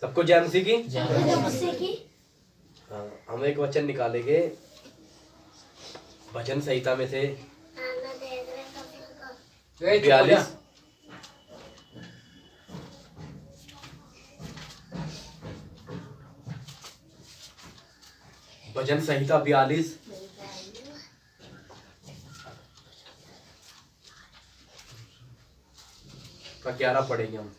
सबको जय मसीह की। की हाँ, हम एक वचन निकालेंगे भजन संहिता में से 42। भजन संहिता 42 का 11 पढ़ेंगे हम।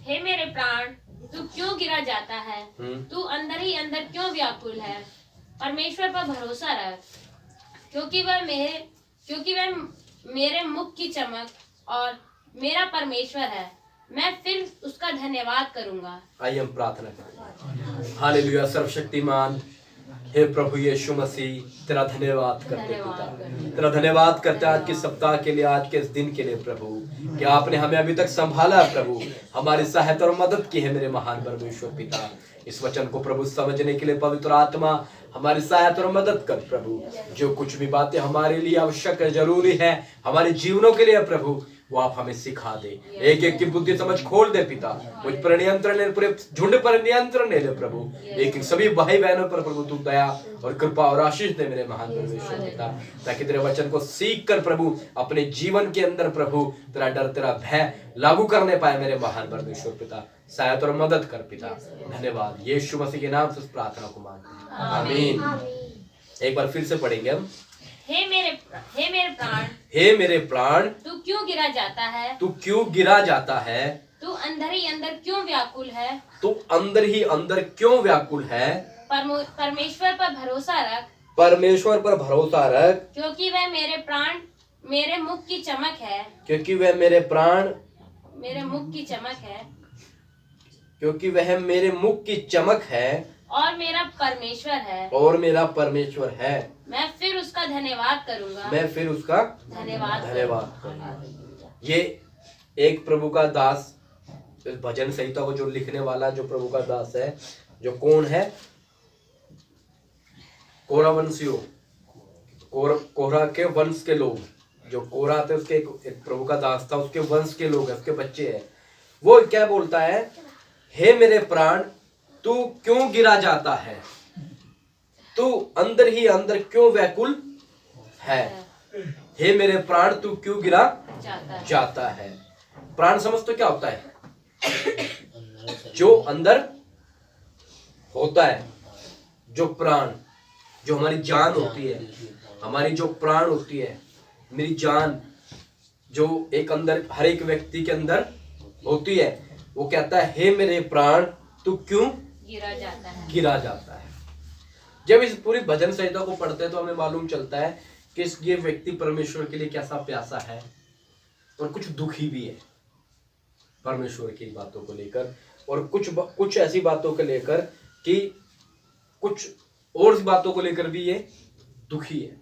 हे मेरे प्राण, तू क्यों गिरा जाता है? तू अंदर ही अंदर क्यों व्याकुल है? परमेश्वर पर भरोसा रख, क्योंकि वह मेरे मुख की चमक और मेरा परमेश्वर है। मैं फिर उसका धन्यवाद करूंगा। आइए हम प्रार्थना करें। हालेलुया। सर्वशक्तिमान हे प्रभु यीशु मसीह, तेरा धन्यवाद करते पिता, तेरा धन्यवाद करते आज के सप्ताह के लिए, आज के इस दिन के लिए प्रभु, कि आपने हमें अभी तक संभाला प्रभु, हमारी सहायता और मदद की है मेरे महान परमेश्वर पिता। इस वचन को प्रभु समझने के लिए पवित्र आत्मा हमारी सहायता और मदद कर प्रभु। जो कुछ भी बातें हमारे लिए आवश्यक है, जरूरी है हमारे जीवनों के लिए प्रभु, वो आप हमें सिखा दे। एक एक की बुद्धि समझ खोल दे पिता। मुझ पर नियंत्रण ले, पूरे झुंड पर नियंत्रण ले ले प्रभु। एक एक सभी भाई बहनों पर प्रभु तू दया और कृपा और आशीष दे मेरे महान परमेश्वर पिता, ताकि तेरे वचन को सीख कर प्रभु अपने जीवन के अंदर प्रभु तेरा डर, तेरा भय लागू करने पाए मेरे महान परमेश्वर पिता। सहायता और मदद कर पिता। धन्यवाद। यीशु मसीह के नाम से इस प्रार्थना को मांगते हैं, आमीन। एक बार फिर से पढ़ेंगे हम। हे मेरे प्राण, हे मेरे प्राण, तू क्यों गिरा जाता है? तू क्यों गिरा जाता है? तू अंदर ही अंदर क्यों व्याकुल है? तू अंदर ही अंदर क्यों व्याकुल है? परमेश्वर पर भरोसा रख, परमेश्वर पर भरोसा रख, क्योंकि वह मेरे प्राण मेरे मुख की चमक है। क्योंकि वह मेरे प्राण मेरे मुख की चमक है, क्योंकि वह मेरे मुख की चमक है और मेरा परमेश्वर है। और मेरा परमेश्वर है। मैं फिर उसका धन्यवाद करूंगा। मैं फिर उसका धन्यवाद करूंगा। ये एक प्रभु का दास, इस भजन संहिता को जो लिखने वाला जो प्रभु का दास है, जो कौन है? कोरा वंशियों, कोरा के वंश के लोग, जो कोरा थे उसके एक प्रभु का दास था, उसके वंश के लोग है, उसके बच्चे हैं। वो क्या बोलता है? हे मेरे प्राण, तू क्यों गिरा जाता है? तू अंदर ही अंदर क्यों व्याकुल है? हे मेरे प्राण, तू क्यों गिरा जाता है? प्राण समझ तो क्या होता है? जो अंदर होता है, जो प्राण, जो हमारी जान होती है, हमारी जो प्राण होती है, मेरी जान जो एक अंदर हर एक व्यक्ति के अंदर होती है, वो कहता है हे मेरे प्राण, तू क्यों गिरा जाता है। जब इस पूरी भजन संहिता को पढ़ते हैं तो हमें मालूम चलता है कि ये व्यक्ति परमेश्वर के लिए कैसा प्यासा है और कुछ दुखी भी है परमेश्वर की बातों को लेकर, और कुछ ऐसी बातों को लेकर कि कुछ और बातों को लेकर भी ये दुखी है।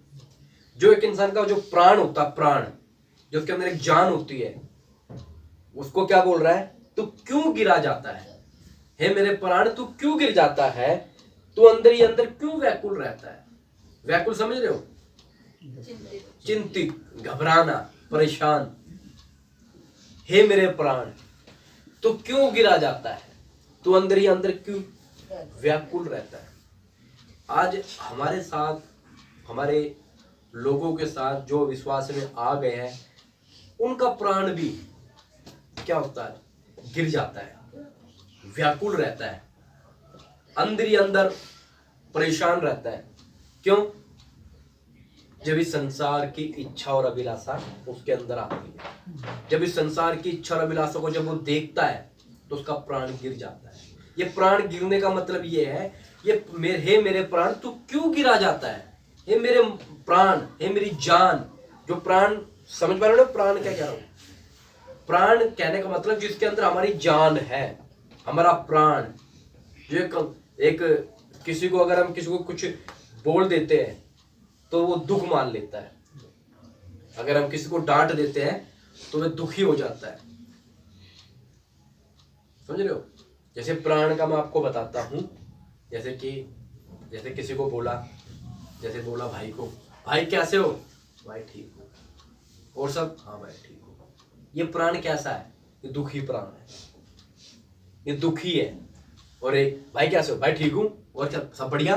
जो एक इंसान का जो प्राण होता है, प्राण जो उसके अंदर एक जान होती है, उसको क्या बोल रहा है? तू क्यों गिरा जाता है? हे मेरे प्राण, तू क्यों गिर जाता है? तू अंदर ही अंदर क्यों व्याकुल रहता है? व्याकुल समझ रहे हो? चिंतित, घबराना, परेशान। हे मेरे प्राण, तू क्यों गिरा जाता है? तू अंदर ही अंदर क्यों व्याकुल रहता है? आज हमारे साथ, हमारे लोगों के साथ जो विश्वास में आ गए हैं, उनका प्राण भी क्या होता है? गिर जाता है, व्याकुल रहता है, अंदर ही अंदर परेशान रहता है। क्यों? जब इस संसार की इच्छा और अभिलाषा उसके अंदर आती है, जब इस संसार की इच्छा और अभिलाषा को जब वो देखता है तो उसका प्राण गिर जाता है। ये प्राण गिरने का मतलब ये है, हे मेरे प्राण, तू क्यों गिरा जाता है? हे मेरे प्राण, हे मेरी जान। जो प्राण, समझ पा रहे हो ना प्राण क्या कह रहा हूं? प्राण कहने का मतलब जिसके अंदर हमारी जान है, हमारा प्राण। जो एक किसी को, अगर हम किसी को कुछ बोल देते हैं तो वो दुख मान लेता है। अगर हम किसी को डांट देते हैं तो वह दुखी हो जाता है। समझ रहे हो? जैसे प्राण का मैं आपको बताता हूं, जैसे किसी को बोला, जैसे बोला भाई को, भाई कैसे हो? भाई ठीक हो। और सब? हाँ भाई ठीक हो। ये प्राण कैसा है? ये दुखी प्राण है, ये दुखी है। और एक भाई कैसे हो, भाई ठीक हूं, और क्या सब बढ़िया,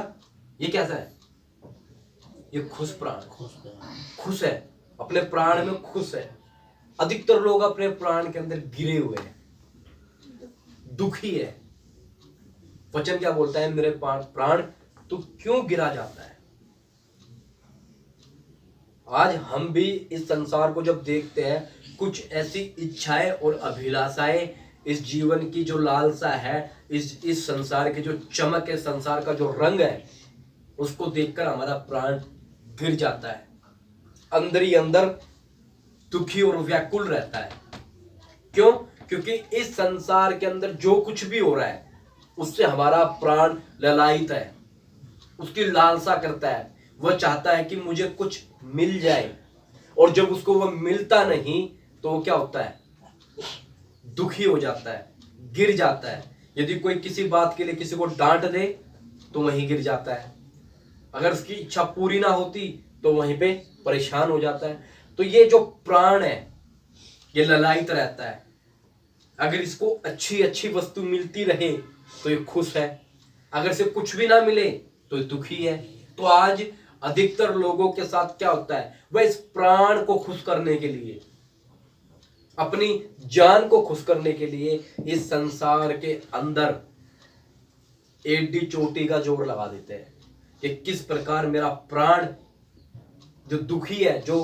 ये कैसा है, ये खुश प्राण, खुश है, अपने प्राण में खुश है। अधिकतर लोग अपने प्राण के अंदर गिरे हुए हैं, दुखी है। वचन क्या बोलता है, मेरे प्राण तू क्यों गिरा जाता है। आज हम भी इस संसार को जब देखते हैं, कुछ ऐसी इच्छाएं और अभिलाषाएं, इस जीवन की जो लालसा है, इस संसार की जो चमक है, संसार का जो रंग है, उसको देखकर हमारा प्राण गिर जाता है, अंदर ही अंदर दुखी और व्याकुल रहता है। क्यों? क्योंकि इस संसार के अंदर जो कुछ भी हो रहा है उससे हमारा प्राण ललायित है, उसकी लालसा करता है, वह चाहता है कि मुझे कुछ मिल जाए, और जब उसको वह मिलता नहीं तो वो क्या होता है, दुखी हो जाता है, गिर जाता है। यदि कोई किसी बात के लिए किसी को डांट दे तो वहीं गिर जाता है, अगर उसकी इच्छा पूरी ना होती तो वहीं पे परेशान हो जाता है। तो ये जो प्राण है ये ललायित रहता है, अगर इसको अच्छी अच्छी वस्तु मिलती रहे तो ये खुश है, अगर इसे कुछ भी ना मिले तो ये दुखी है। तो आज अधिकतर लोगों के साथ क्या होता है, वह इस प्राण को खुश करने के लिए, अपनी जान को खुश करने के लिए इस संसार के अंदर एडी चोटी का जोर लगा देते हैं कि किस प्रकार मेरा प्राण जो दुखी है, जो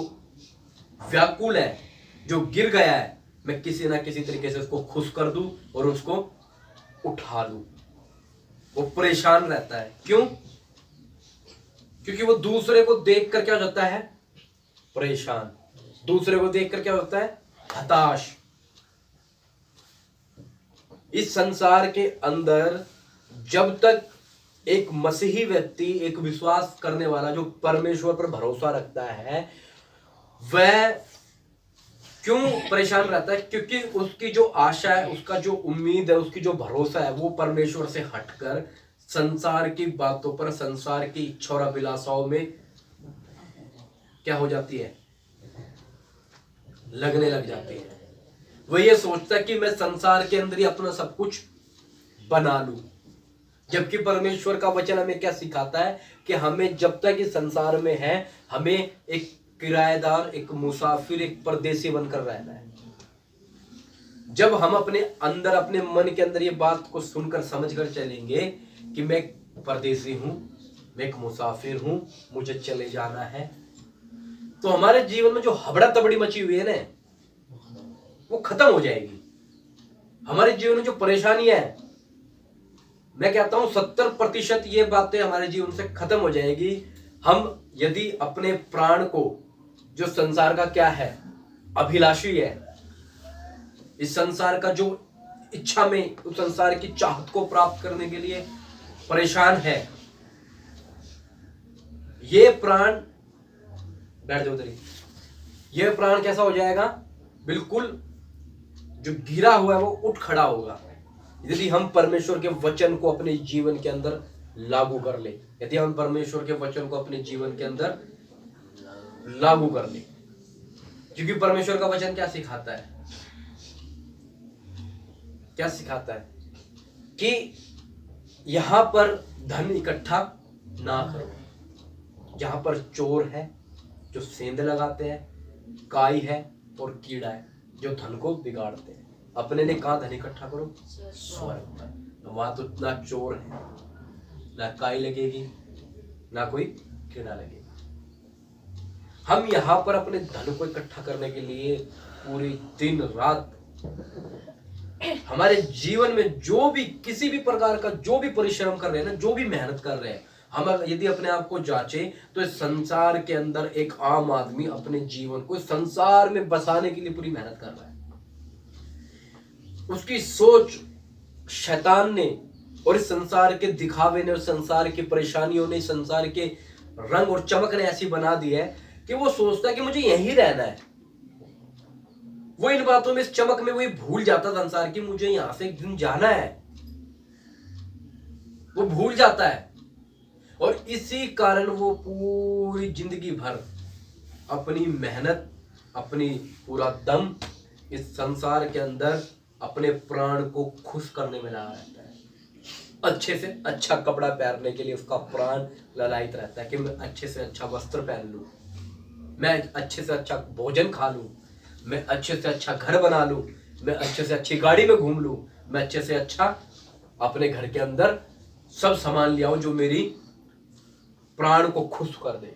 व्याकुल है, जो गिर गया है, मैं किसी ना किसी तरीके से उसको खुश कर दूं और उसको उठा लूं। वो परेशान रहता है, क्यों? क्योंकि वो दूसरे को देखकर क्या हो जाता है, परेशान, दूसरे को देखकर क्या होता है, हताश। इस संसार के अंदर जब तक एक मसीही व्यक्ति, एक विश्वास करने वाला जो परमेश्वर पर भरोसा रखता है, वह क्यों परेशान रहता है? क्योंकि उसकी जो आशा है, उसका जो उम्मीद है, उसकी जो भरोसा है, वो परमेश्वर से हटकर संसार की बातों पर, संसार की इच्छा और अभिलाषाओं में क्या हो जाती है, लगने लग जाती है। वह ये सोचता है कि मैं संसार के अंदर ही अपना सब कुछ बना लूं, जबकि परमेश्वर का वचन हमें क्या सिखाता है कि हमें जब तक इस संसार में है, हमें एक किराएदार, एक मुसाफिर, एक परदेसी बनकर रहना है। जब हम अपने अंदर, अपने मन के अंदर ये बात को सुनकर, समझकर चलेंगे कि मैं परदेसी हूं, मैं एक मुसाफिर हूं, मुझे चले जाना है, तो हमारे जीवन में जो हबड़ा तबड़ी मची हुई है ना, वो खत्म हो जाएगी। हमारे जीवन में जो परेशानी है, मैं कहता हूं 70% ये बातें हमारे जीवन से खत्म हो जाएगी। हम यदि अपने प्राण को, जो संसार का क्या है, अभिलाषी है, इस संसार का जो इच्छा में, उस संसार की चाहत को प्राप्त करने के लिए परेशान है, ये प्राण, बैठ जाओ उधर, ये प्राण कैसा हो जाएगा, बिल्कुल जो गिरा हुआ है वो उठ खड़ा होगा, यदि हम परमेश्वर के वचन को अपने जीवन के अंदर लागू कर ले, यदि हम परमेश्वर के वचन को अपने जीवन के अंदर लागू कर ले। क्योंकि परमेश्वर का वचन क्या सिखाता है, क्या सिखाता है कि यहां पर धन इकट्ठा ना करो, जहां पर चोर है जो सेंध लगाते हैं, काई है और कीड़ा है जो धन को बिगाड़ते हैं। अपने लिए कहां धन इकट्ठा करो, स्वर्ग पर। वहां तो ना चोर है, ना काई लगेगी, ना कोई कीड़ा लगेगा। हम यहां पर अपने धन को इकट्ठा करने के लिए पूरी दिन रात, हमारे जीवन में जो भी, किसी भी प्रकार का जो भी परिश्रम कर रहे हैं ना, जो भी मेहनत कर रहे हैं, हम यदि अपने आप को जांचे तो इस संसार के अंदर एक आम आदमी अपने जीवन को संसार में बसाने के लिए पूरी मेहनत कर रहा है। उसकी सोच शैतान ने और इस संसार के दिखावे ने, और संसार की परेशानियों ने, संसार के रंग और चमक ने ऐसी बना दी है कि वो सोचता है कि मुझे यहीं रहना है। वो इन बातों में, इस चमक में, वो भूल जाता संसार की, मुझे यहां से एक दिन जाना है, वो भूल जाता है। और इसी कारण वो पूरी जिंदगी भर अपनी मेहनत, अपनी पूरा दम इस संसार के अंदर अपने प्राण को खुश करने में लगा रहता है। अच्छे से अच्छा कपड़ा पहनने के लिए उसका प्राण ललायित रहता है कि मैं अच्छे से अच्छा वस्त्र पहन लूं, मैं अच्छे से अच्छा भोजन खा लूं, मैं अच्छे से अच्छा घर बना लूं, मैं अच्छे से अच्छी गाड़ी में घूम लूं, मैं अच्छे से अच्छा अपने घर के अंदर सब सामान ले आऊं जो मेरी प्राण को खुश कर दे।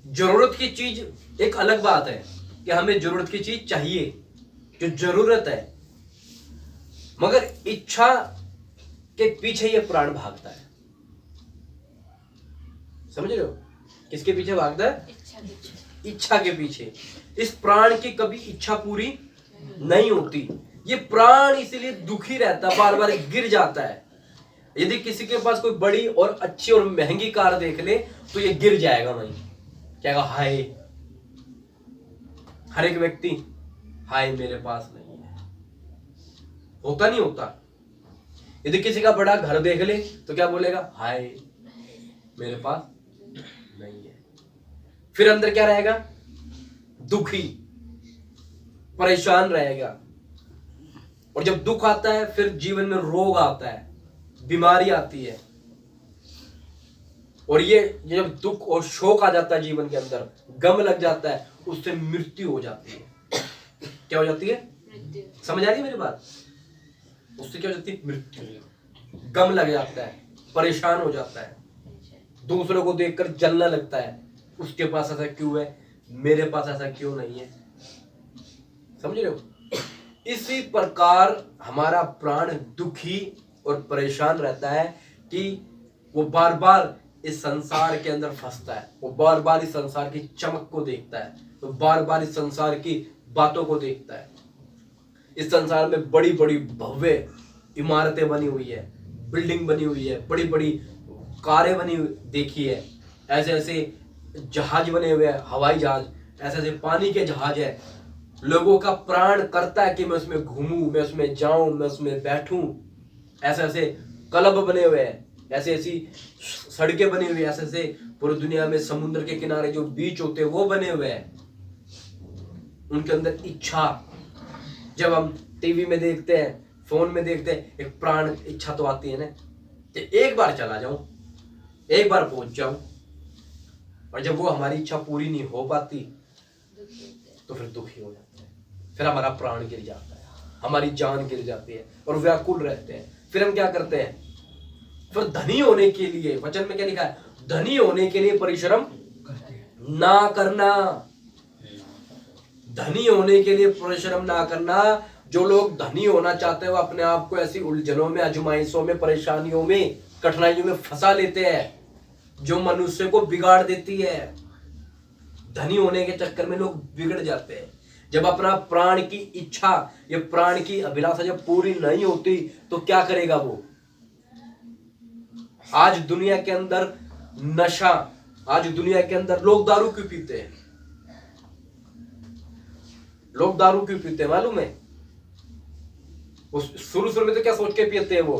जरूरत की चीज एक अलग बात है कि हमें जरूरत की चीज चाहिए, जो जरूरत है, मगर इच्छा के पीछे ये प्राण भागता है। समझ रहे हो? किसके पीछे भागता है? इच्छा के पीछे। इस प्राण की कभी इच्छा पूरी नहीं होती। ये प्राण इसीलिए दुखी रहता है, बार बार गिर जाता है। यदि किसी के पास कोई बड़ी और अच्छी और महंगी कार देख ले तो ये गिर जाएगा वहीं, कहेगा हाय। हर एक व्यक्ति हाय मेरे पास नहीं है, होता नहीं होता? यदि किसी का बड़ा घर देख ले तो क्या बोलेगा? हाय मेरे पास नहीं है। फिर अंदर क्या रहेगा? दुखी, परेशान रहेगा। और जब दुख आता है फिर जीवन में रोग आता है, बीमारी आती है। और ये जब दुख और शोक आ जाता है जीवन के अंदर, गम लग जाता है, उससे मृत्यु हो जाती है। क्या हो जाती है? समझ आ रही है मेरी बात? उससे क्या हो जाती है? मृत्यु। गम लग जाता है, परेशान हो जाता है, दूसरों को देखकर जलने लगता है, उसके पास ऐसा क्यों है, मेरे पास ऐसा क्यों नहीं है। समझ रहे हो? इसी प्रकार हमारा प्राण दुखी और परेशान रहता है कि वो बार बार इस संसार के अंदर फंसता है, वो बार बार इस संसार की चमक को देखता है, वो बार बार इस संसार की बातों को देखता है। इस संसार में बड़ी बड़ी भव्य इमारतें बनी हुई है, बिल्डिंग बनी हुई है, बड़ी बड़ी कारें बनी हुई देखी है, ऐसे ऐसे जहाज बने हुए हैं, हवाई जहाज, ऐसे ऐसे पानी के जहाज है। लोगों का प्राण करता है कि मैं उसमें घूमूं, मैं उसमें जाऊं, मैं उसमें बैठूं। ऐसे ऐसे क्लब बने हुए हैं, ऐसे ऐसी सड़कें बनी हुई है, ऐसे ऐसे पूरी दुनिया में समुद्र के किनारे जो बीच होते हैं वो बने हुए हैं। उनके अंदर इच्छा, जब हम टीवी में देखते हैं, फोन में देखते हैं, एक प्राण इच्छा तो आती है ना कि एक बार चला जाऊं, एक बार पहुंच जाऊं। और जब वो हमारी इच्छा पूरी नहीं हो पाती तो फिर दुखी हो जाते हैं, फिर हमारा प्राण गिर जाता है, हमारी जान गिर जाती है और व्याकुल रहते हैं। फिर हम क्या करते हैं? फिर धनी होने के लिए, वचन में क्या लिखा है? धनी होने के लिए परिश्रम ना करना। धनी होने के लिए परिश्रम ना करना। जो लोग धनी होना चाहते हैं वो अपने आप को ऐसी उलझनों में, आजमाइशों में, परेशानियों में, कठिनाइयों में फंसा लेते हैं जो मनुष्य को बिगाड़ देती है। धनी होने के चक्कर में लोग बिगड़ जाते हैं। जब अपना प्राण की इच्छा, ये प्राण की अभिलाषा जब पूरी नहीं होती तो क्या करेगा वो? आज दुनिया के अंदर नशा, आज दुनिया के अंदर लोग दारू क्यों पीते हैं? लोग दारू क्यों पीते हैं मालूम है? उस शुरू में तो क्या सोच के पीते हैं वो,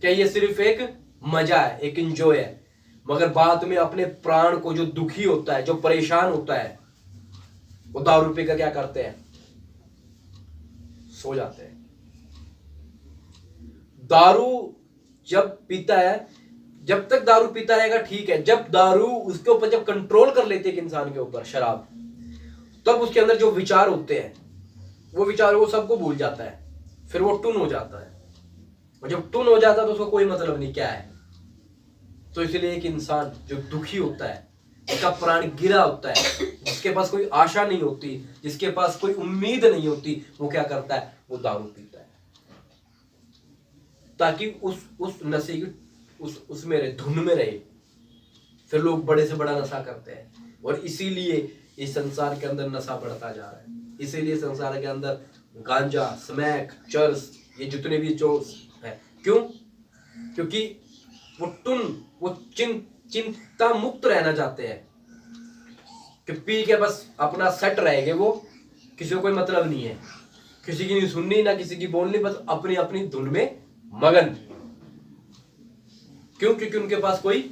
क्या ये सिर्फ एक मजा है, एक एंजॉय है। मगर बाद में अपने प्राण को, जो दुखी होता है, जो परेशान होता है, वो दारू पीकर क्या करते हैं? सो जाते हैं। दारू जब पीता है, जब तक दारू पीता रहेगा ठीक है, जब दारू उसके ऊपर जब कंट्रोल कर लेती है एक इंसान के ऊपर, शराब, तब उसके अंदर जो विचार होते हैं वो विचार वो सबको भूल जाता है, फिर वो टुन हो जाता है। और जब टुन हो जाता है तो उसको कोई मतलब नहीं क्या है। तो इसलिए एक इंसान जो दुखी होता है, जिसका प्राण गिरा होता है, जिसके पास कोई आशा नहीं होती, जिसके पास कोई उम्मीद नहीं होती, वो क्या करता है? वो दारू पीता है ताकि उस नशे की उसमें रहे, धुन में रहे। फिर लोग बड़े से बड़ा नशा करते हैं और इसीलिए इस संसार के अंदर नशा बढ़ता जा रहा है। इसीलिए संसार के अंदर गांजा, स्मैक, चर्स, ये जितने भी जो है, क्यों? क्योंकि वो चिंता मुक्त रहना चाहते हैं कि पी के बस अपना सेट रहेंगे, वो किसी को कोई मतलब नहीं है, किसी की नहीं सुननी, ना किसी की बोलनी, बस अपनी अपनी धुन में मगन। क्यों? क्योंकि उनके पास कोई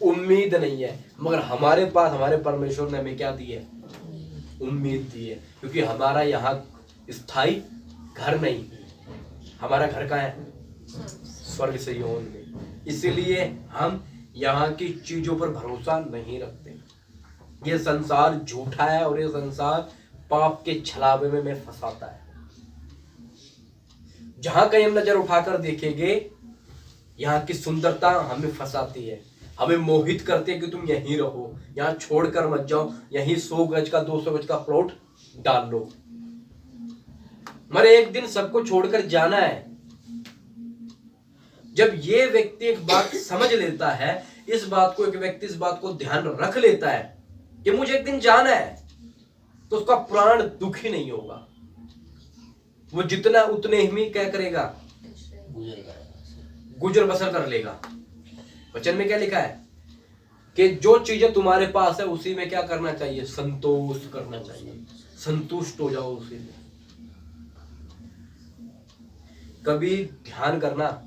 उम्मीद नहीं है। मगर हमारे पास, हमारे परमेश्वर ने हमें क्या दी है? उम्मीद दी है, क्योंकि हमारा यहाँ स्थायी घर नहीं, हमारा घर कहाँ है? स्वर्ग से योन में। इसीलिए हम यहाँ की चीजों पर भरोसा नहीं रखते। ये संसार झूठा है और ये संसार पाप के छलावे में हमें फंसाता है। जहां कहीं हम नजर उठाकर देखेंगे, यहाँ की सुंदरता हमें फंसाती है, हमें मोहित करती है कि तुम यहीं रहो, यहाँ छोड़कर मत जाओ, यहीं 100 गज का 200 गज का प्लॉट डाल लो। मगर एक दिन सबको छोड़कर जाना है। जब ये व्यक्ति एक बात समझ लेता है, इस बात को, एक व्यक्ति इस बात को ध्यान रख लेता है कि मुझे एक दिन जाना है, तो उसका प्राण दुखी नहीं होगा। वो जितना उतने ही क्या करेगा? गुजर बसर कर लेगा। वचन में क्या लिखा है कि जो चीजें तुम्हारे पास है उसी में क्या करना चाहिए? संतोष करना चाहिए। संतुष्ट हो जाओ उसी में। कभी ध्यान करना,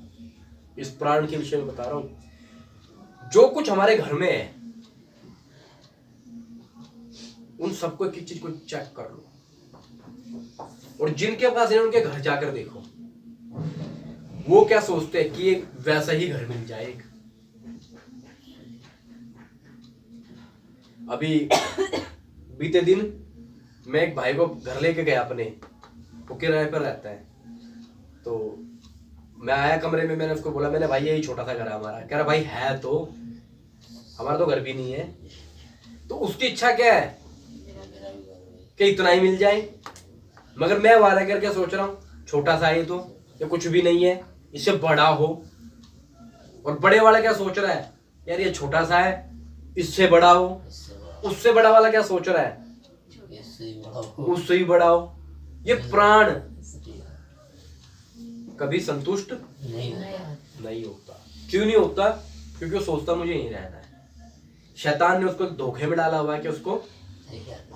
इस प्राण के विषय में बता रहा हूं, जो कुछ हमारे घर में है उन सबको एक चीज को चेक कर लो, और जिनके पास है उनके घर जाकर देखो वो क्या सोचते हैं कि एक वैसा ही घर मिल जाए। अभी बीते दिन मैं एक भाई को घर लेके गया अपने, वो किराए पर रहता है, तो मैं आया कमरे में, मैंने उसको बोला, मैंने भाई यही छोटा सा घर है हमारा। कह रहा भाई है तो, हमारा तो घर भी नहीं है। तो उसकी इच्छा क्या है कि इतना ही मिल जाए, मगर मैं वादा करके सोच रहा हूँ छोटा सा है तो, ये कुछ भी नहीं है, इससे बड़ा हो। और बड़े वाला क्या सोच रहा है? यार ये छोटा सा है, इससे बड़ा हो। उससे बड़ा वाला क्या सोच रहा है? उससे ही बड़ा हो। ये प्राण कभी संतुष्ट नहीं होता। क्यों नहीं होता? क्योंकि वो सोचता मुझे यहीं रहना है। शैतान ने उसको धोखे में डाला हुआ है कि उसको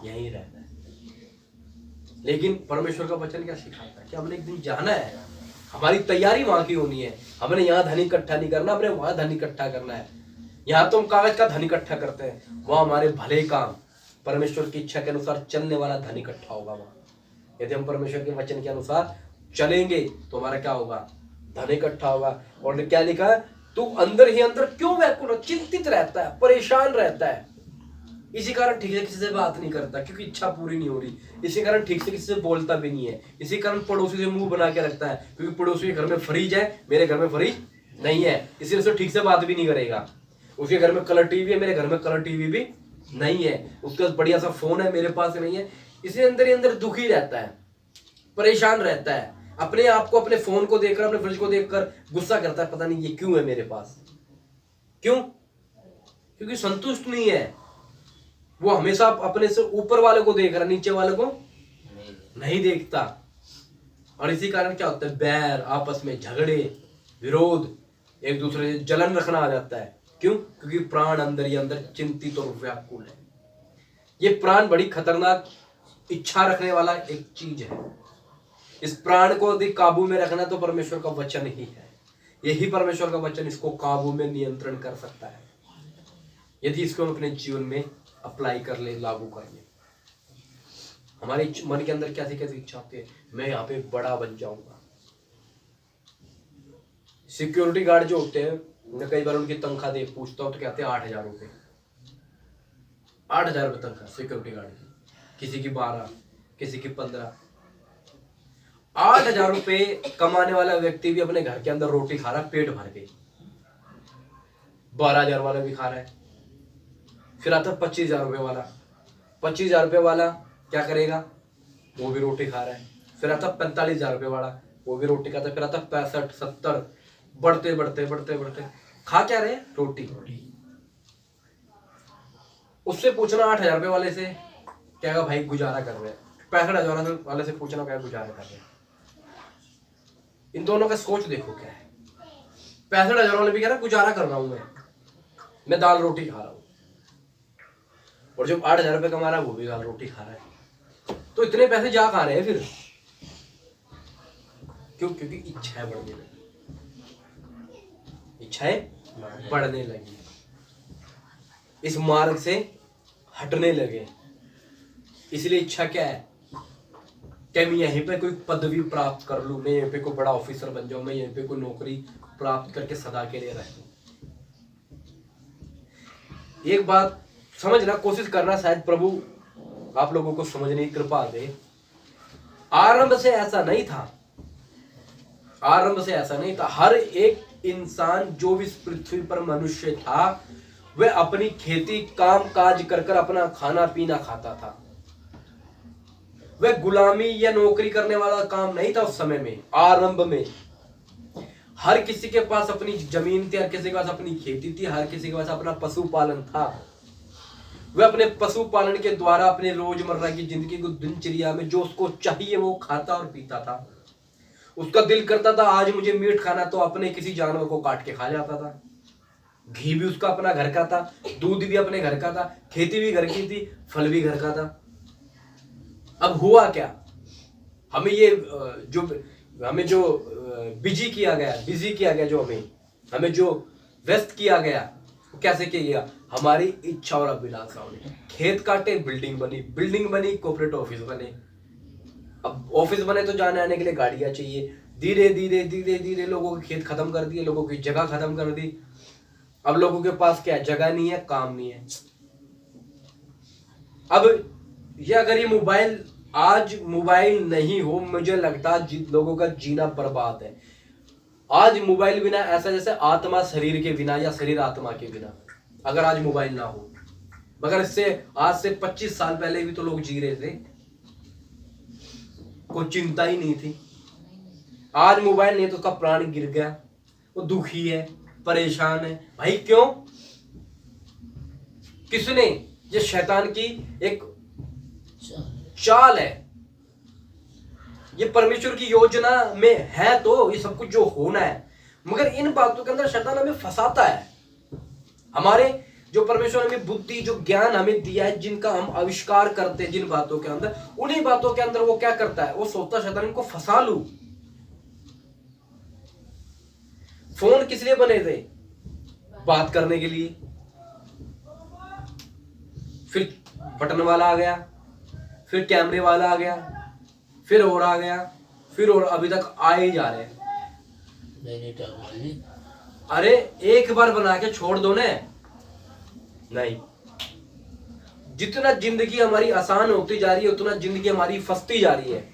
यहीं रहना है। लेकिन परमेश्वर का वचन क्या सिखाता है कि हमने एक दिन जाना है, हमारी तैयारी वहां की होनी है। हमने यहाँ धन इकट्ठा नहीं करना, हमने वहां धन इकट्ठा करना है। यहाँ तो हम कागज का धन इकट्ठा करते हैं, वहां हमारे भले काम, परमेश्वर की इच्छा के अनुसार चलने वाला धन इकट्ठा होगा वहां। यदि हम परमेश्वर के वचन के अनुसार चलेंगे तो हमारा क्या होगा? धन इकट्ठा होगा। और क्या लिखा है? तू अंदर ही अंदर क्यों व्याकुल, चिंतित रहता है, परेशान रहता है। इसी कारण ठीक से किसी से बात नहीं करता, क्योंकि इच्छा पूरी नहीं हो रही। इसी कारण ठीक से किसी से बोलता भी नहीं है। इसी कारण पड़ोसी से मुंह बना के रखता है, क्योंकि पड़ोसी के घर में फ्रिज है, मेरे घर में फ्रिज नहीं है, इसलिए उससे ठीक से बात भी नहीं करेगा। उसके घर में कलर टीवी है, मेरे घर में कलर टीवी भी नहीं है। उसके पास बढ़िया सा फोन है, मेरे पास नहीं है। इसी अंदर ही अंदर दुखी रहता है, परेशान रहता है। अपने आप को, अपने फोन को देखकर, अपने फ्रिज को देखकर गुस्सा करता है, पता नहीं ये क्यों है मेरे पास। क्यों? क्योंकि संतुष्ट नहीं है। वो हमेशा अपने से ऊपर वाले को देख रहा, नीचे वाले को नहीं देखता। और इसी कारण क्या होता है? बैर, आपस में झगड़े, विरोध, एक दूसरे से जलन रखना आ जाता है। क्यों? क्योंकि प्राण अंदर ही अंदर चिंतित और व्याकुल है। ये प्राण बड़ी खतरनाक इच्छा रखने वाला एक चीज है। इस प्राण को यदि काबू में रखना तो परमेश्वर का वचन ही है। यही परमेश्वर का वचन इसको काबू में नियंत्रण कर सकता है, यदि इसको हम अपने जीवन में अप्लाई कर ले, लागू कर ले। हमारे मन के अंदर कैसी कैसी इच्छा होती है? मैं यहाँ पे बड़ा बन जाऊंगा। सिक्योरिटी गार्ड जो होते हैं, मैं कई बार उनकी तनख्वाह देख पूछता हूँ तो कहते हैं 8,000 रुपये। 8,000 रुपये तनख्वाह सिक्योरिटी गार्ड की, किसी की 12, किसी की 15। 8,000 रुपये कमाने वाला व्यक्ति भी अपने घर के अंदर रोटी खा रहा है पेट भर के। 12,000 वाला भी खा रहा है। फिर आता 25,000 रुपये वाला। 25,000 रुपये वाला क्या करेगा? वो भी रोटी खा रहा है। फिर आता 45,000 रुपये वाला, वो भी रोटी खाता है। फिर आता 65, 70, बढ़ते बढ़ते बढ़ते बढ़ते खा क्या रहे? रोटी। उससे पूछना 8,000 रुपये वाले से, क्या भाई गुजारा कर रहे हैं। 65,000 वाले से पूछना क्या गुजारा कर रहे हैं। इन दोनों का सोच देखो क्या है। 65,000 वाले भी कह रहा है गुजारा कर रहा हूं मैं दाल रोटी खा रहा हूं। और जो 8,000 रुपये कमा रहा है वो भी दाल रोटी खा रहा है। तो इतने पैसे जा खा रहे हैं फिर? क्यों? क्योंकि इच्छाएं बढ़ने लगी। इच्छाएं बढ़ने लगी, इस मार्ग से हटने लगे। इसलिए इच्छा क्या है कि मैं यहीं पे कोई पदवी प्राप्त कर लूं, मैं यहीं पे कोई बड़ा ऑफिसर बन जाऊं, मैं यहीं पे कोई नौकरी प्राप्त करके सदा के लिए रहूं। एक बात समझना, कोशिश करना, शायद प्रभु आप लोगों को समझने की कृपा दे। आरंभ से ऐसा नहीं था, आरंभ से ऐसा नहीं था। हर एक इंसान जो भी इस पृथ्वी पर मनुष्य था वह अपनी खेती काम काज कर कर अपना खाना पीना खाता था। वह गुलामी या नौकरी करने वाला काम नहीं था उस समय में। आरंभ में हर किसी के पास अपनी जमीन थी, हर किसी के पास अपनी खेती थी, हर किसी के पास अपना पशुपालन था। वह अपने पशुपालन के द्वारा अपने रोजमर्रा की जिंदगी को दिनचर्या में जो उसको चाहिए वो खाता और पीता था। उसका दिल करता था आज मुझे मीट खाना, तो अपने किसी जानवर को काट के खा जाता था। घी भी उसका अपना घर का था, दूध भी अपने घर का था, खेती भी घर की थी, फल भी घर का था। अब हुआ क्या, हमें जो बिजी किया गया, जो हमें जो व्यस्त किया गया, वो कैसे किया गया? हमारी इच्छा और अभिलाषा ने। खेत काटे, बिल्डिंग बनी, कॉर्पोरेट ऑफिस बने। अब ऑफिस बने तो जाने आने के लिए गाड़ियां चाहिए। धीरे धीरे लोगों के खेत खत्म कर दिए, लोगों की जगह खत्म कर दी। अब लोगों के पास क्या है? जगह नहीं है, काम नहीं है। अब ये अगर ये आज मोबाइल नहीं हो, मुझे लगता है लोगों का जीना बर्बाद है। आज मोबाइल बिना ऐसा जैसे आत्मा शरीर के बिना या शरीर आत्मा के बिना, अगर आज मोबाइल ना हो। मगर आज से 25 साल पहले भी तो लोग जी रहे थे, कोई चिंता ही नहीं थी। आज मोबाइल नहीं तो उसका प्राण गिर गया, वो दुखी है, परेशान है। भाई क्यों? किसने? ये शैतान की एक चाल है। ये परमेश्वर की योजना में है तो ये सब कुछ जो होना है, मगर इन बातों के अंदर शैतान हमें फंसाता है। हमारे जो परमेश्वर हमें बुद्धि, जो ज्ञान हमें दिया है, जिनका हम आविष्कार करते हैं जिन बातों के अंदर, उन्हीं बातों के अंदर वो क्या करता है? वो सोचता शैतान इनको फंसा लूं। फोन किस लिए बने थे? बात करने के लिए। फिर बटन वाला आ गया, फिर कैमरे वाला आ गया, फिर और आ गया, फिर और, अभी तक आए ही जा रहे हैं। अरे एक बार बना के छोड़ दो ना। नहीं, जितना जिंदगी हमारी आसान होती जा रही है उतना जिंदगी हमारी फंसती जा रही है।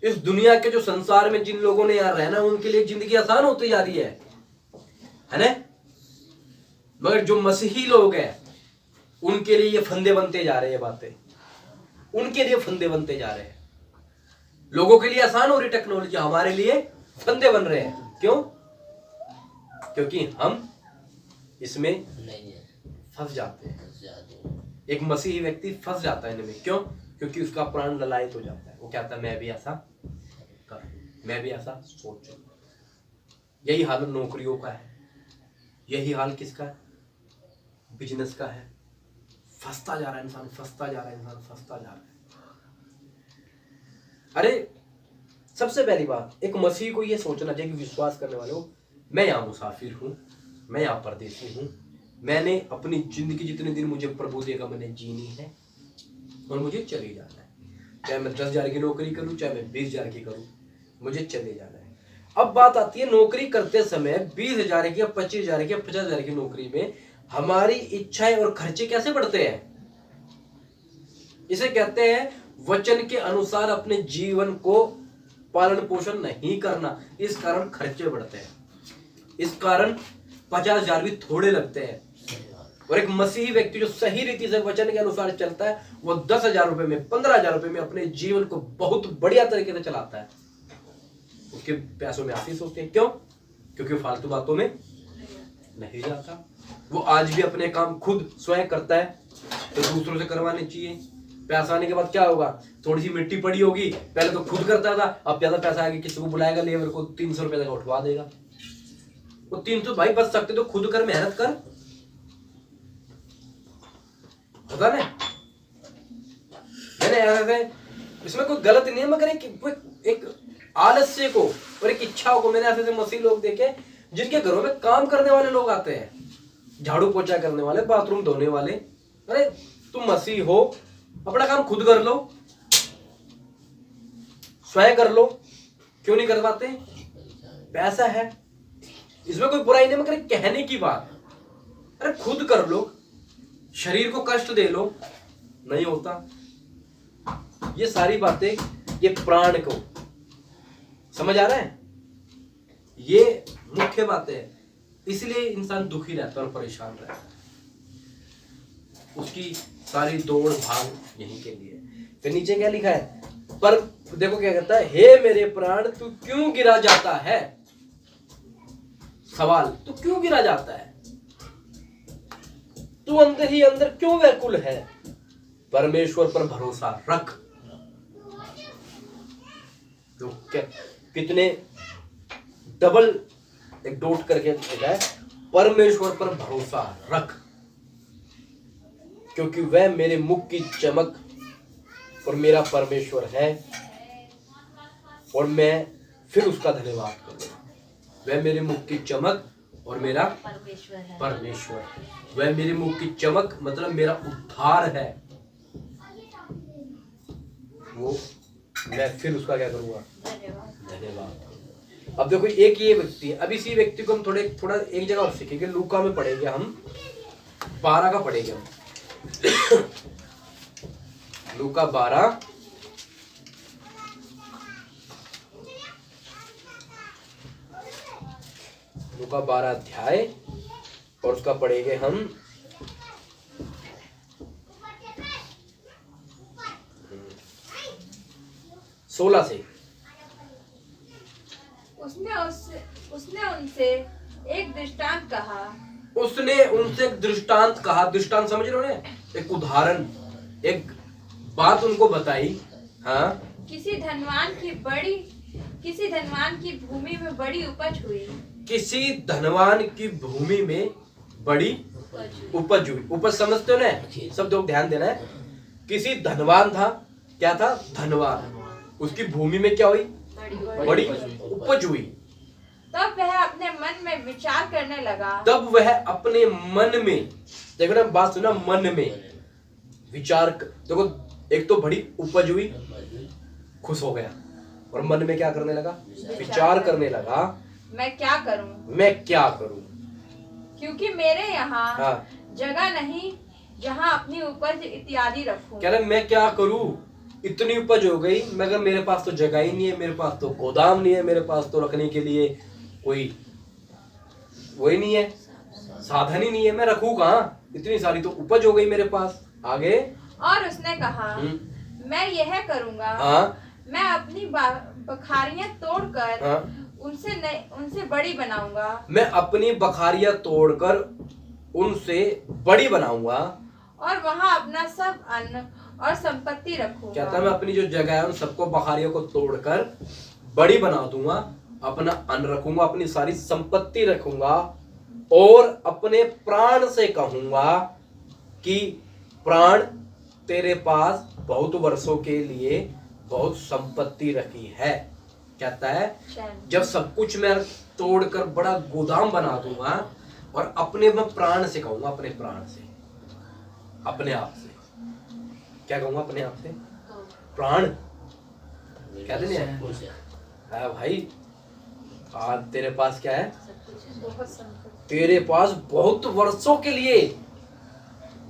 इस दुनिया के जो संसार में जिन लोगों ने यहाँ रहना, उनके लिए जिंदगी आसान होती जा रही है ना? मगर जो मसीही लोग हैं उनके लिए ये फंदे बनते जा रहे हैं। बातें उनके लिए फंदे बनते जा रहे हैं। लोगों के लिए आसान हो रही टेक्नोलॉजी, हमारे लिए फंदे बन रहे हैं। क्यों? क्योंकि हम इसमें फंस जाते हैं। एक मसीही व्यक्ति फंस जाता है इनमें। क्यों? क्योंकि उसका प्राण ललायत हो जाता है। वो कहता है मैं भी ऐसा कर, मैं भी ऐसा सोचूं। यही हाल नौकरियों का है, यही हाल किसका है? बिजनेस का है। फंसता जा रहा है इंसान, फंसता जा रहा है। अरे सबसे पहली बात, एक मसीह को यह सोचना चाहिए कि विश्वास करने वाले हो, मैं यहाँ मुसाफिर हूँ, मैं यहाँ परदेसी हूँ। मैंने अपनी जिंदगी जितने दिन मुझे प्रभु देगा मैंने जीनी है और मुझे चले जाना है। चाहे मैं 10,000 की नौकरी करूँ, चाहे मैं 20,000 की करूँ, मुझे चले जाना है। अब बात आती है नौकरी करते समय 20,000 की या 25,000 की या 50,000 की नौकरी में हमारी इच्छाएं और खर्चे कैसे बढ़ते हैं? इसे कहते हैं वचन के अनुसार अपने जीवन को पालन पोषण नहीं करना। इस कारण खर्चे बढ़ते हैं, इस कारण 50,000 भी थोड़े लगते हैं। और एक मसीही व्यक्ति जो सही रीति से वचन के अनुसार चलता है, वो 10,000 रुपए में, 15,000 रुपए में अपने जीवन को बहुत बढ़िया तरीके से चलाता है। उसके पैसों में आशीष होते हैं। क्यों? क्योंकि फालतू बातों में नहीं जाता। वो आज भी अपने काम खुद स्वयं करता है, तो दूसरों से करवाने चाहिए। पैसा आने के बाद क्या होगा? थोड़ी सी मिट्टी पड़ी होगी, पहले तो खुद करता था, अब ज्यादा पैसा आगे किसी को बुलाएगा, लेबर को 300 रुपए तक उठवा देगा। वो 300 भाई बच सकते तो खुद कर, मेहनत कर, होता ना? मैंने ऐसे, इसमें कोई गलत नहीं है, मगर एक आलस्य को और एक इच्छा को मैंने ऐसे मसीह लोग देखे जिनके घरों में काम करने वाले लोग आते हैं, झाड़ू पोछा करने वाले, बाथरूम धोने वाले। अरे तुम मसीह हो, अपना काम खुद कर लो, स्वयं कर लो। क्यों नहीं कर पाते? पैसा है, इसमें कोई बुराई नहीं, मगर कहने की बात, अरे खुद कर लो, शरीर को कष्ट दे लो, नहीं होता। ये सारी बातें ये प्राण को समझ आ रहा है, ये मुख्य बातें है। इसलिए इंसान दुखी रहता है और परेशान रहता है, उसकी सारी दौड़ भाग यहीं के लिए। फिर नीचे क्या लिखा है? पर देखो क्या कहता है, हे मेरे प्राण तू क्यों गिरा जाता है? सवाल, तू क्यों गिरा जाता है? तू अंदर ही अंदर क्यों व्याकुल है? परमेश्वर पर भरोसा रख। तो कितने डबल एक डॉट करके लिखा है, परमेश्वर पर भरोसा रख, क्योंकि वह मेरे मुख की चमक और मेरा परमेश्वर है, और मैं फिर उसका धन्यवाद करूंगा। वह मेरे मुख की चमक और मेरा परमेश्वर है। परमेश्वर, वह मेरे मुख की चमक मतलब मेरा उद्धार है, वो मैं फिर उसका क्या करूंगा? धन्यवाद। अब देखो एक ये व्यक्ति है, अब इसी व्यक्ति को हम थोड़ा एक जगह और सीखेंगे। लूका में पढ़ेंगे हम, 12 का पढ़ेंगे हम। लूका 12 अध्याय, और उसका पढ़ेंगे हम 16 से। उसने उनसे एक दृष्टांत कहा। उसने उनसे एक दृष्टांत कहा। दृष्टांत समझ रहे हो ना? एक उदाहरण, एक बात उनको बताई। हाँ, किसी धनवान की भूमि में बड़ी उपज हुई। किसी धनवान की भूमि में बड़ी उपज हुई। उपज समझते हो ना? सब लोग ध्यान देना है। किसी धनवान था, क्या था? धनवान। उसकी भूमि में क्या हुई? बड़ी उपज हुई। तब वह अपने मन में विचार करने लगा। तब वह अपने मन में, देखो ना बात सुना, मन में विचार। देखो एक तो बड़ी उपज हुई, खुश हो गया, और मन में क्या करने लगा? विचार करने लगा, मैं क्या करूं? मैं क्या करूं? क्योंकि मेरे यहाँ हाँ, जगह नहीं जहाँ अपनी उपज इत्यादि रखूं। कह रहे मैं क्या करूं? इतनी उपज हो गई, मगर मेरे पास तो जगह ही नहीं है, मेरे पास तो गोदाम नहीं है, मेरे पास तो रखने के लिए कोई वही नहीं है, साधन ही नहीं है, मैं रखूं कहाँ? इतनी सारी तो उपज हो गई मेरे पास। आगे, और उसने कहा, मैं यह करूंगा, हाँ, मैं अपनी बखारियां तोड़कर हाँ, उनसे बड़ी बनाऊंगा। मैं अपनी बखारियां तोड़कर उनसे बड़ी बनाऊंगा, और वहां अपना सब अन्न और संपत्ति रखूंगा। कहता है मैं अपनी जो जगह है उन सबको, बखारियों को तोड़कर बड़ी बना दूंगा, अपना अन्न रखूंगा, अपनी सारी संपत्ति रखूंगा, और अपने प्राण से कहूंगा कि प्राण, तेरे पास बहुत वर्षों के लिए बहुत संपत्ति रखी है। कहता है जब सब कुछ मैं तोड़कर बड़ा गोदाम बना दूंगा, और अपने मैं प्राण से कहूंगा, अपने प्राण से, अपने आप से क्या कहूंगा? अपने आप से प्राण कहते नहीं है भाई? आज तेरे पास क्या है? तेरे पास बहुत वर्षों के लिए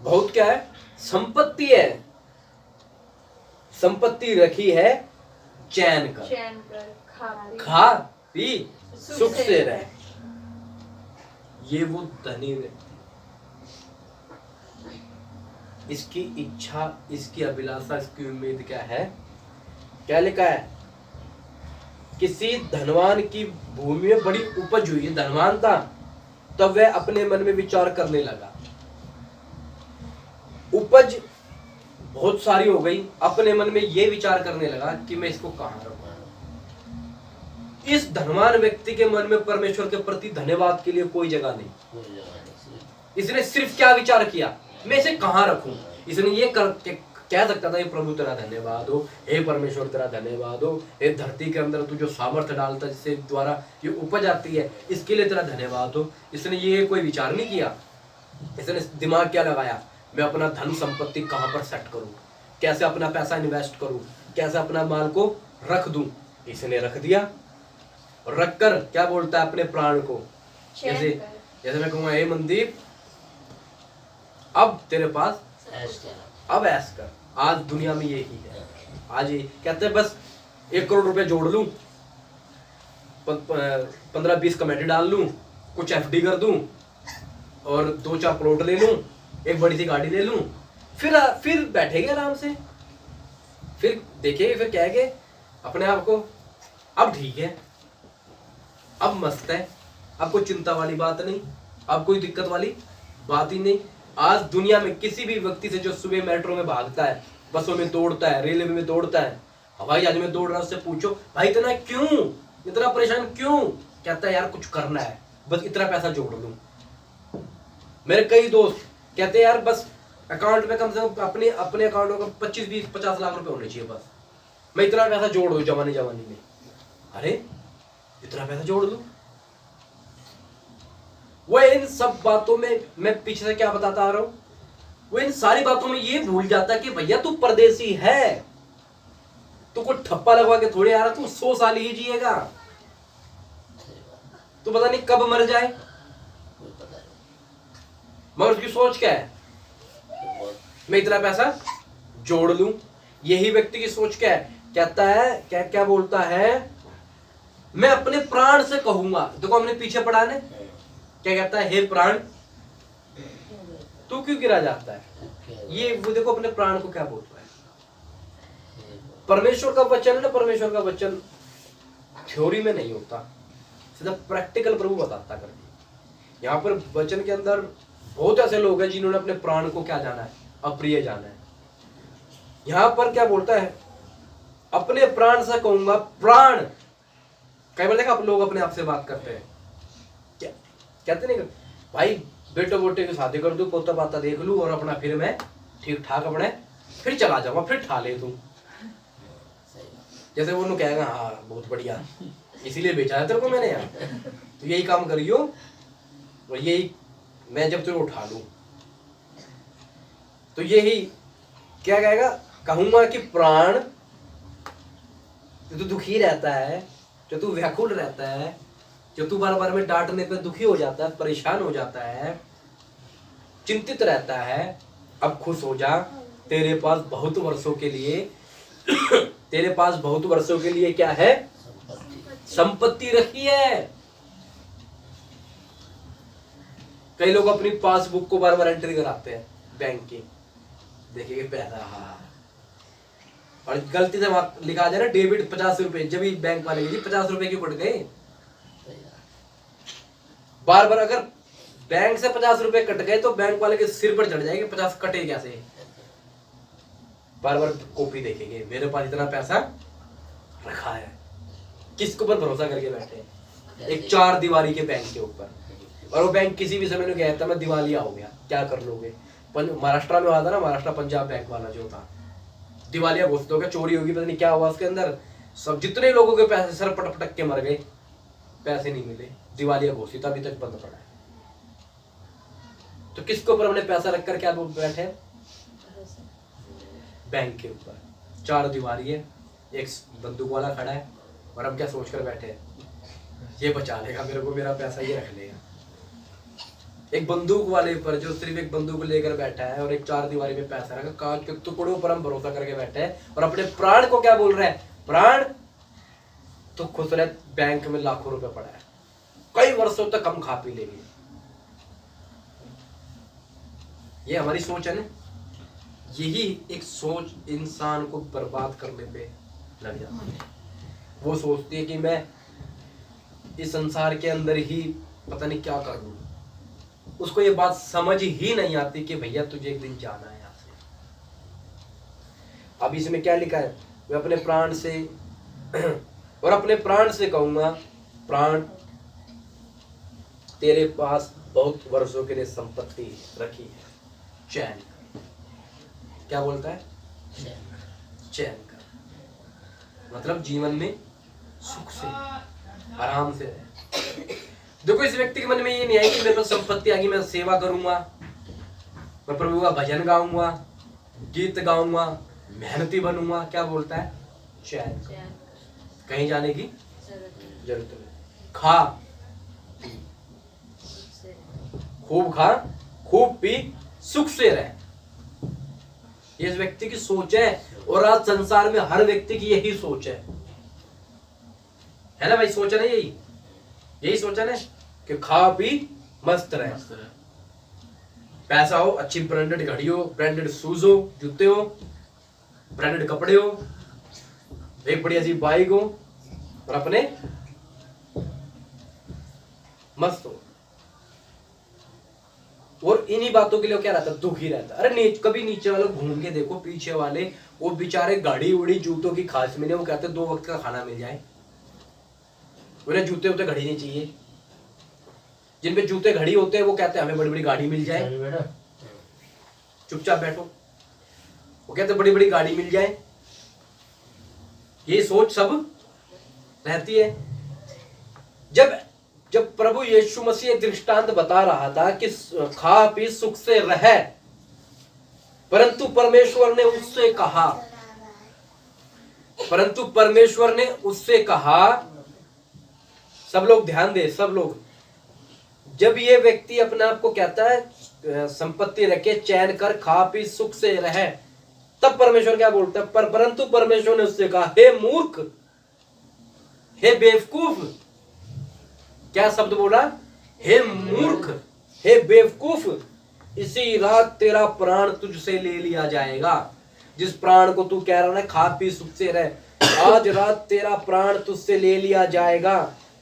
बहुत क्या है? संपत्ति है। संपत्ति रखी है, चैन कर, खा पी सुख से रहे। ये वो धनी व्यक्ति, इसकी इच्छा, इसकी अभिलाषा, इसकी उम्मीद क्या है? क्या लिखा है? किसी धनवान की भूमि में बड़ी उपज हुई। धनवान था, तब वह अपने मन में विचार करने लगा। उपज बहुत सारी हो गई, अपने मन में यह विचार करने लगा कि मैं इसको कहां रखूं। इस धनवान व्यक्ति के मन में परमेश्वर के प्रति धन्यवाद के लिए कोई जगह नहीं। इसने सिर्फ क्या विचार किया? मैं इसे कहां रखूं। इसने ये कह सकता था, ये प्रभु तेरा धन्यवाद हो, हे परमेश्वर तेरा धन्यवाद हो, हे धरती के अंदर तू जो सामर्थ्य डालता है जिससे द्वारा ये उपज आती है, इसके लिए तेरा धन्यवाद हो। इसने ये कोई विचार नहीं किया। इसने दिमाग क्या लगाया? मैं अपना धन संपत्ति कहाँ पर सेट करूं, कैसे अपना पैसा इन्वेस्ट करूं, कैसे अपना माल को रख दूं। इसने रख दिया, और रख कर क्या बोलता है अपने प्राण को, जैसे जैसे मैं कहूँगा हे मनदीप अब तेरे पास अब ऐश कर। आज दुनिया में यही है, आज ये कहते हैं बस 1 करोड़ रुपए जोड़ लूं, 15-20 कमेटी डाल लूं, कुछ एफडी कर दूं और 2-4 प्लॉट ले लूं, एक बड़ी सी गाड़ी ले लूं, फिर बैठेंगे आराम से, फिर देखेंगे, फिर कहेंगे अपने आप को अब ठीक है, अब मस्त है, अब कोई चिंता वाली बात नहीं, अब कोई दिक्कत वाली बात ही नहीं। आज दुनिया में किसी भी व्यक्ति से जो सुबह मेट्रो में भागता है, बसों में दौड़ता है, रेलवे में दौड़ता है, हवाई जहाज में दौड़ रहा है, उससे पूछो भाई इतना क्यों, इतना परेशान क्यों, कहता है यार कुछ करना है, बस इतना पैसा जोड़ लूं। मेरे कई दोस्त कहते हैं यार बस अकाउंट में कम से कम अपने अकाउंट में 25-20-50 लाख रुपए होने चाहिए, बस मैं इतना पैसा जोड़ दूं जवानी में। अरे इतना पैसा जोड़ दूं, वो इन सब बातों में मैं पीछे से क्या बताता आ रहा हूं, वो इन सारी बातों में ये भूल जाता कि भैया तू परदेसी है, तू कोई ठप्पा लगवा के थोड़ी आ रहा, तू 100 साल ही जिएगा, तू पता नहीं कब मर जाए। मगर उसकी सोच क्या है, मैं इतना पैसा जोड़ लूं। यही व्यक्ति की सोच क्या है, कहता है क्या बोलता है, मैं अपने प्राण से कहूंगा। देखो हमने पीछे पढ़ा ने क्या कहता है, हे प्राण तू क्यों गिरा जाता है। ये वो देखो अपने प्राण को क्या बोलता है। परमेश्वर का वचन है ना, परमेश्वर का वचन थ्योरी में नहीं होता, सीधा प्रैक्टिकल प्रभु बताता कर दिया। यहाँ पर वचन के अंदर बहुत ऐसे लोग हैं जिन्होंने अपने प्राण को क्या जाना है, अप्रिय जाना है। यहाँ पर क्या बोलता है, अपने प्राण से कहूंगा। प्राण कई बार देखा आप लोग अपने आप से बात करते हैं, क्या कहते नहीं भाई बेटो बोटे की शादी कर दूं, पोता पाता देख लूं और अपना फिर मैं ठीक ठाक अपने फिर चला जाऊंगा, फिर ठा ले तू। जैसे वो कहेगा हाँ बहुत बढ़िया, इसीलिए बेचा है तेरे को मैंने यार, तो यही काम करियो और यही मैं जब तेरे को उठा लूं। तो यही क्या कहेगा, कहूंगा कि प्राण जो तू दुखी रहता है, जो तू व्याकुल रहता है, जो तू बार बार में डांटने पे दुखी हो जाता है, परेशान हो जाता है, चिंतित रहता है, अब खुश हो जा। तेरे पास बहुत वर्षों के लिए तेरे पास बहुत वर्षों के लिए क्या है, संपत्ति रखी है। कई लोग अपनी पासबुक को बार बार एंट्री कराते हैं बैंक की, देखिए पैसा हाँ, और गलती से वहां लिखा जाए ना डेबिट 50 रुपए, जब भी बैंक वाले 50 रुपए क्यों कट गए। बार बार अगर बैंक से 50 रुपए कट गए तो बैंक वाले के सिर पर चढ़ जाएंगे, 50 कटे कैसे। बार बार कॉपी देखेंगे, मेरे पास इतना पैसा रखा है, किसके ऊपर भरोसा करके बैठे हैं, एक 4 दीवारी के बैंक के ऊपर। और वो बैंक किसी भी समय में कहता मैं दिवालिया हो गया, क्या कर लोगे। महाराष्ट्र में हुआ था ना, महाराष्ट्र पंजाब बैंक वाला जो था, दिवालिया घोषित हो गया, चोरी होगी, पता नहीं क्या हुआ उसके अंदर, सब जितने लोगों के पैसे सर पटक पटक के मर गए, पैसे नहीं मिले, दिवालिया घोषित अभी तक बंद पड़ा है। तो किसके ऊपर हमने पैसा रखकर क्या बैठे, बैंक के ऊपर। 4 दीवारी है, एक बंदूक वाला खड़ा है, और हम क्या सोचकर बैठे हैं, ये बचा लेगा मेरे को, मेरा पैसा ये रख लेगा। एक बंदूक वाले पर जो सिर्फ एक बंदूक लेकर बैठा है और एक 4 दीवारी में पैसा रखा, कांच के टुकड़ों पर हम भरोसा करके बैठे हैं, और अपने प्राण को क्या बोल रहे हैं, प्राण तो खुश रहे, बैंक में लाखों रुपए पड़ा है, कई वर्षों तक हम खा पी लेंगे। ये हमारी सोच है ना, यही एक सोच इंसान को बर्बाद करने पे लग जाती है। वो सोचती है कि मैं इस संसार के अंदर ही पता नहीं क्या कर लूं। उसको ये बात समझ ही नहीं आती कि भैया तुझे एक दिन जाना है यहाँ से। अब इसमें क्या लिखा है, मैं अपने प्राण से और अपने प्राण से कहूंगा, प्राण तेरे पास बहुत वर्षों के लिए संपत्ति रखी है, चैन। क्या बोलता है, चैन का मतलब जीवन में सुख से आराम से रहे। देखो इस व्यक्ति के मन में ये नहीं आई कि मेरे पास संपत्ति आ गई मैं सेवा करूंगा, मैं प्रभु का भजन गाऊंगा, गीत गाऊंगा, मेहनती बनूंगा, क्या बोलता है? चैन। कहीं जाने की जरूरत नहीं। खा खूब खा, खूब पी, सुख से रह, ये इस व्यक्ति की सोच है। और आज संसार में हर व्यक्ति की यही सोच है ना भाई? सोच है ना, यही सोच है ना कि खा पी मस्त रहे, पैसा हो, अच्छी ब्रांडेड घड़ी हो, ब्रांडेड शूज हो, जूते हो, ब्रांडेड कपड़े हो, एक बढ़िया सी बाइक हो, और अपने मस्त हो। और इन्हीं बातों के लिए क्या रहता है? दुखी रहता है। अरे कभी नीचे वाले घूम के देखो, पीछे वाले वो बेचारे गाड़ी उड़ी जूतों की खास में नहीं, वो कहते 2 वक्त का खाना मिल जाए, उन्हें जूते होते घड़ी नहीं चाहिए। जिन पे जूते घड़ी होते हैं वो कहते हैं हमें बड़ी बड़ी गाड़ी मिल जाए। चुपचाप बैठो, वो कहते बड़ी बड़ी गाड़ी मिल जाए। ये सोच सब रहती है। जब प्रभु यीशु मसीह दृष्टांत बता रहा था कि खा पी सुख से रह, परंतु परमेश्वर ने उससे कहा, सब लोग ध्यान दे, सब लोग, जब ये व्यक्ति अपने आप को कहता है संपत्ति रखे, चैन कर, खा पी सुख से रहे, तब परमेश्वर क्या बोलता है? परंतु परमेश्वर ने उससे कहा, हे मूर्ख, हे बेवकूफ। क्या शब्द बोला? हे मूर्ख, हे बेवकूफ, इसी रात तेरा प्राण तुझसे ले लिया जाएगा। जिस प्राण को तू कह रहा है खा पी सुख से रह, आज रात तेरा प्राण तुझसे ले लिया जाएगा।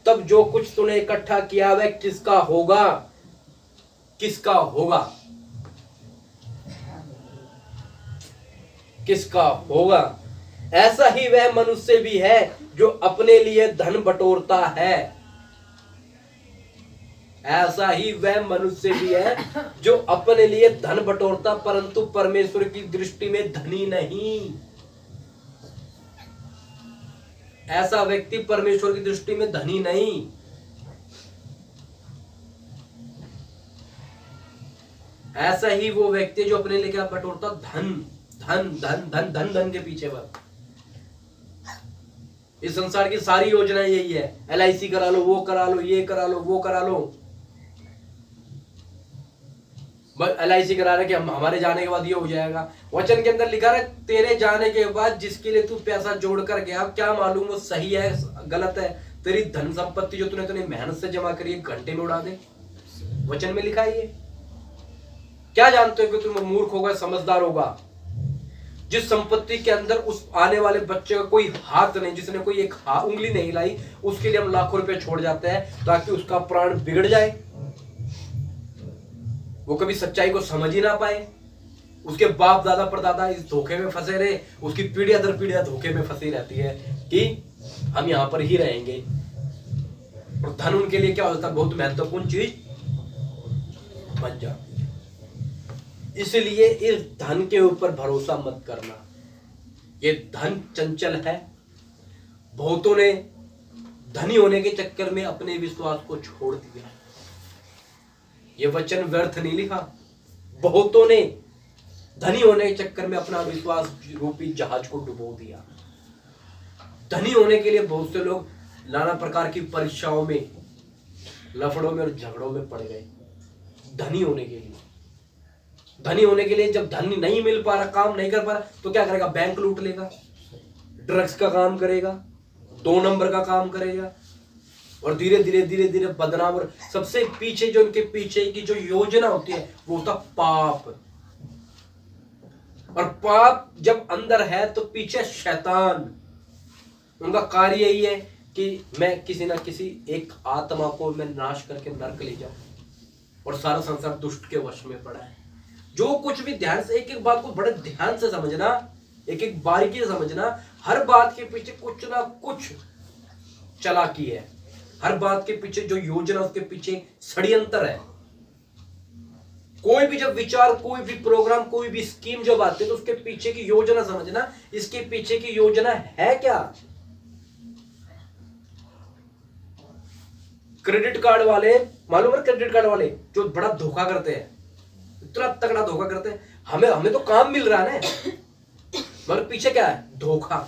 तब जो कुछ तूने इकट्ठा किया वह किसका होगा? किसका होगा? किसका होगा? ऐसा ही वह मनुष्य भी है जो अपने लिए धन बटोरता है। ऐसा ही वह मनुष्य भी है जो अपने लिए धन बटोरता, परंतु परमेश्वर की दृष्टि में धनी नहीं। ऐसा व्यक्ति परमेश्वर की दृष्टि में धनी नहीं। ऐसा ही वो व्यक्ति जो अपने लिए क्या बटोरता? धन धन धन धन धन धन के पीछे बस। इस संसार की सारी योजनाएं यही है, LIC करा लो, वो करा लो, ये करा लो, वो करा लो। LIC करा रहे कि हमारे जाने के बाद ये हो जाएगा। वचन के अंदर लिखा है तेरे जाने के बाद जिसके लिए तू पैसा जोड़ कर गया, क्या मालूम वो सही है गलत है। तेरी धन संपत्ति जो तूने मेहनत से जमा करी है घंटे में उड़ा दे। वचन में लिखा है ये। क्या जानते हो कि तुम मूर्ख होगा समझदार होगा? जिस संपत्ति के अंदर उस आने वाले बच्चे का कोई हाथ नहीं, जिसने कोई एक उंगली नहीं लाई, उसके लिए हम लाखों रुपए छोड़ जाते हैं ताकि उसका प्राण बिगड़ जाए, वो कभी सच्चाई को समझ ही ना पाए। उसके बाप दादा परदादा इस धोखे में फंसे रहे, उसकी पीढ़ियां दर पीढ़ियां धोखे में फंसी रहती है कि हम यहां पर ही रहेंगे। और धन उनके लिए क्या होता है? बहुत महत्वपूर्ण चीज बन जाती है। इसलिए इस धन के ऊपर भरोसा मत करना। ये धन चंचल है। बहुतों ने धनी होने के चक्कर में अपने विश्वास को छोड़ दिया। ये वचन व्यर्थ नहीं लिखा। बहुतों ने धनी होने के चक्कर में अपना विश्वास रूपी जहाज को डुबो दिया। धनी होने के लिए बहुत से लोग नाना प्रकार की परीक्षाओं में, लफड़ों में और झगड़ों में पड़ गए। धनी होने के लिए जब धन नहीं मिल पा रहा, काम नहीं कर पा रहा, तो क्या करेगा? बैंक लूट लेगा, ड्रग्स का काम करेगा, 2 नंबर का काम करेगा, और धीरे धीरे बदनाम। और सबसे पीछे जो उनके पीछे की जो योजना होती है वो होता पाप। और पाप जब अंदर है तो पीछे शैतान। उनका कार्य यही है कि मैं किसी ना किसी एक आत्मा को मैं नाश करके नरक ले जाऊं, और सारा संसार दुष्ट के वश में पड़ा है। जो कुछ भी ध्यान से, एक एक बात को बड़े ध्यान से समझना, एक एक बारीकी से समझना। हर बात के पीछे कुछ ना कुछ चालाकी है। हर बात के पीछे जो योजना, उसके पीछे षड्यंत्र है। कोई भी जब विचार, कोई भी प्रोग्राम, कोई भी स्कीम जब आती है तो उसके पीछे की योजना समझना, इसके पीछे की योजना है क्या। क्रेडिट कार्ड वाले, मालूम है क्रेडिट कार्ड वाले जो बड़ा धोखा करते हैं, इतना तगड़ा धोखा करते हैं। हमें तो काम मिल रहा है ना, मगर पीछे क्या है? धोखा।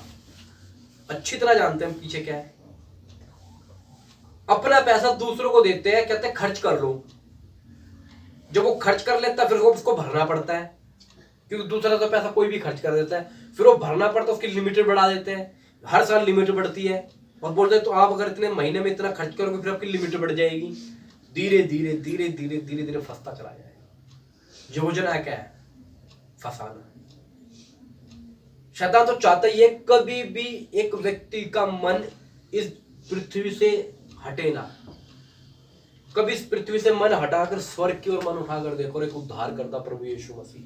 अच्छी तरह जानते हैं पीछे क्या है। अपना पैसा दूसरों को देते हैं, कहते हैं खर्च कर लो। जब वो खर्च कर लेता है फिर उसको भरना पड़ता है, क्योंकि दूसरा तो पैसा कोई भी खर्च कर देता है, फिर वो भरना पड़ता है, उसकी लिमिटेड बढ़ा देते हैं। हर साल लिमिट बढ़ती है और बोलते हैं तो आप अगर इतने महीने में इतना खर्च करोगे फिर आपकी लिमिट बढ़ जाएगी। धीरे धीरे धीरे धीरे धीरे धीरे फंसता चला जाएगा। योजना क्या है? फंसाना। शैतान तो चाहता ही है कभी भी एक व्यक्ति का मन इस पृथ्वी से हटे ना। कभी इस पृथ्वी से मन हटाकर स्वर्ग की ओर मन उठाकर देखो, एक उद्धार करता प्रभु यीशु मसीह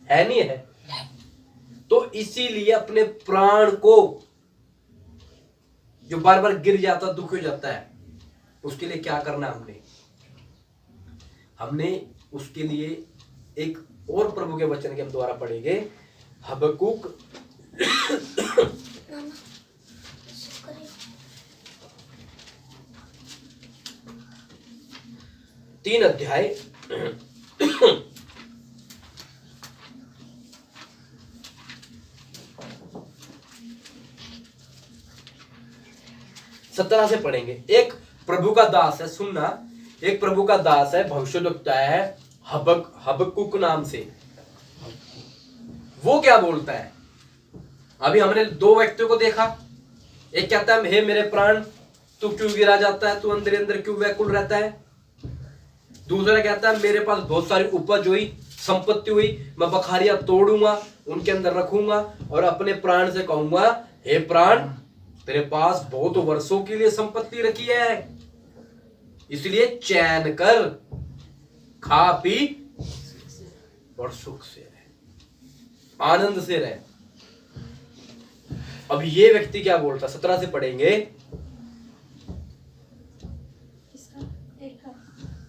है नहीं है? तो इसीलिए अपने प्राण को जो बार बार गिर जाता, दुख हो जाता है, उसके लिए क्या करना हमने उसके लिए एक और प्रभु के वचन के हम द्वारा पढ़ेंगे। हबक्कुक 3 अध्याय 17 से पढ़ेंगे। एक प्रभु का दास है, सुनना, एक प्रभु का दास है, भविष्यद्वक्ता है हबक्कुक नाम से। वो क्या बोलता है? अभी हमने 2 व्यक्तियों को देखा। एक कहता है हे मेरे प्राण तू क्यों गिरा जाता है, तू अंदर अंदर क्यों व्याकुल रहता है। दूसरा कहता है मेरे पास बहुत सारी उपज हुई, संपत्ति हुई, मैं बखारियां तोड़ूंगा, उनके अंदर रखूंगा और अपने प्राण से कहूंगा हे प्राण तेरे पास बहुत वर्षों के लिए संपत्ति रखी है, इसलिए चैन कर, खा पी और सुख से रह, आनंद से रह। अब ये व्यक्ति क्या बोलता? 17 से पढ़ेंगे।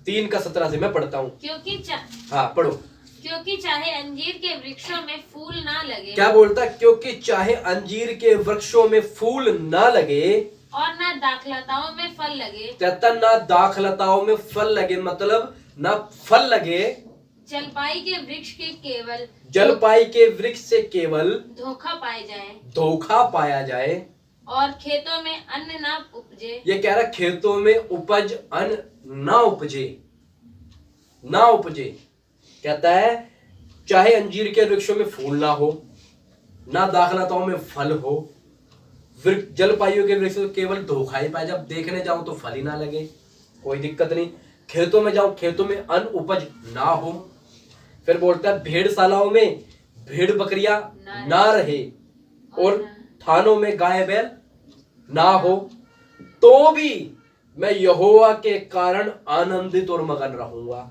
3 का 17 से मैं पढ़ता हूँ, क्योंकि हाँ पढ़ो। क्योंकि चाहे अंजीर के वृक्षों में फूल ना लगे, क्या बोलता? क्योंकि चाहे अंजीर के वृक्षों में फूल ना लगे और ना दाखलताओं में फल लगे, कहता ना दाखलताओं में फल लगे, मतलब ना फल लगे, जलपाई के वृक्ष के केवल जलपाई के वृक्ष से केवल धोखा पाया जाए और खेतों में अन्न ना उपजे। ये कह रहा खेतों में उपज अन्न ना उपजे। कहता है चाहे अंजीर के वृक्षों में फूल ना हो, ना दाखलताओं में फल हो, जलपाइयों के वृक्ष केवल धोखा ही पाए। जब देखने जाओ तो फल ही ना लगे, कोई दिक्कत नहीं। खेतों में जाओ, खेतों में अन्न उपज ना हो। फिर बोलता है भेड़शालाओं में भेड़ बकरियां ना रहे और थानों में गाय बैल ना हो, तो भी मैं यहोवा के कारण आनंदित और मगन रहूंगा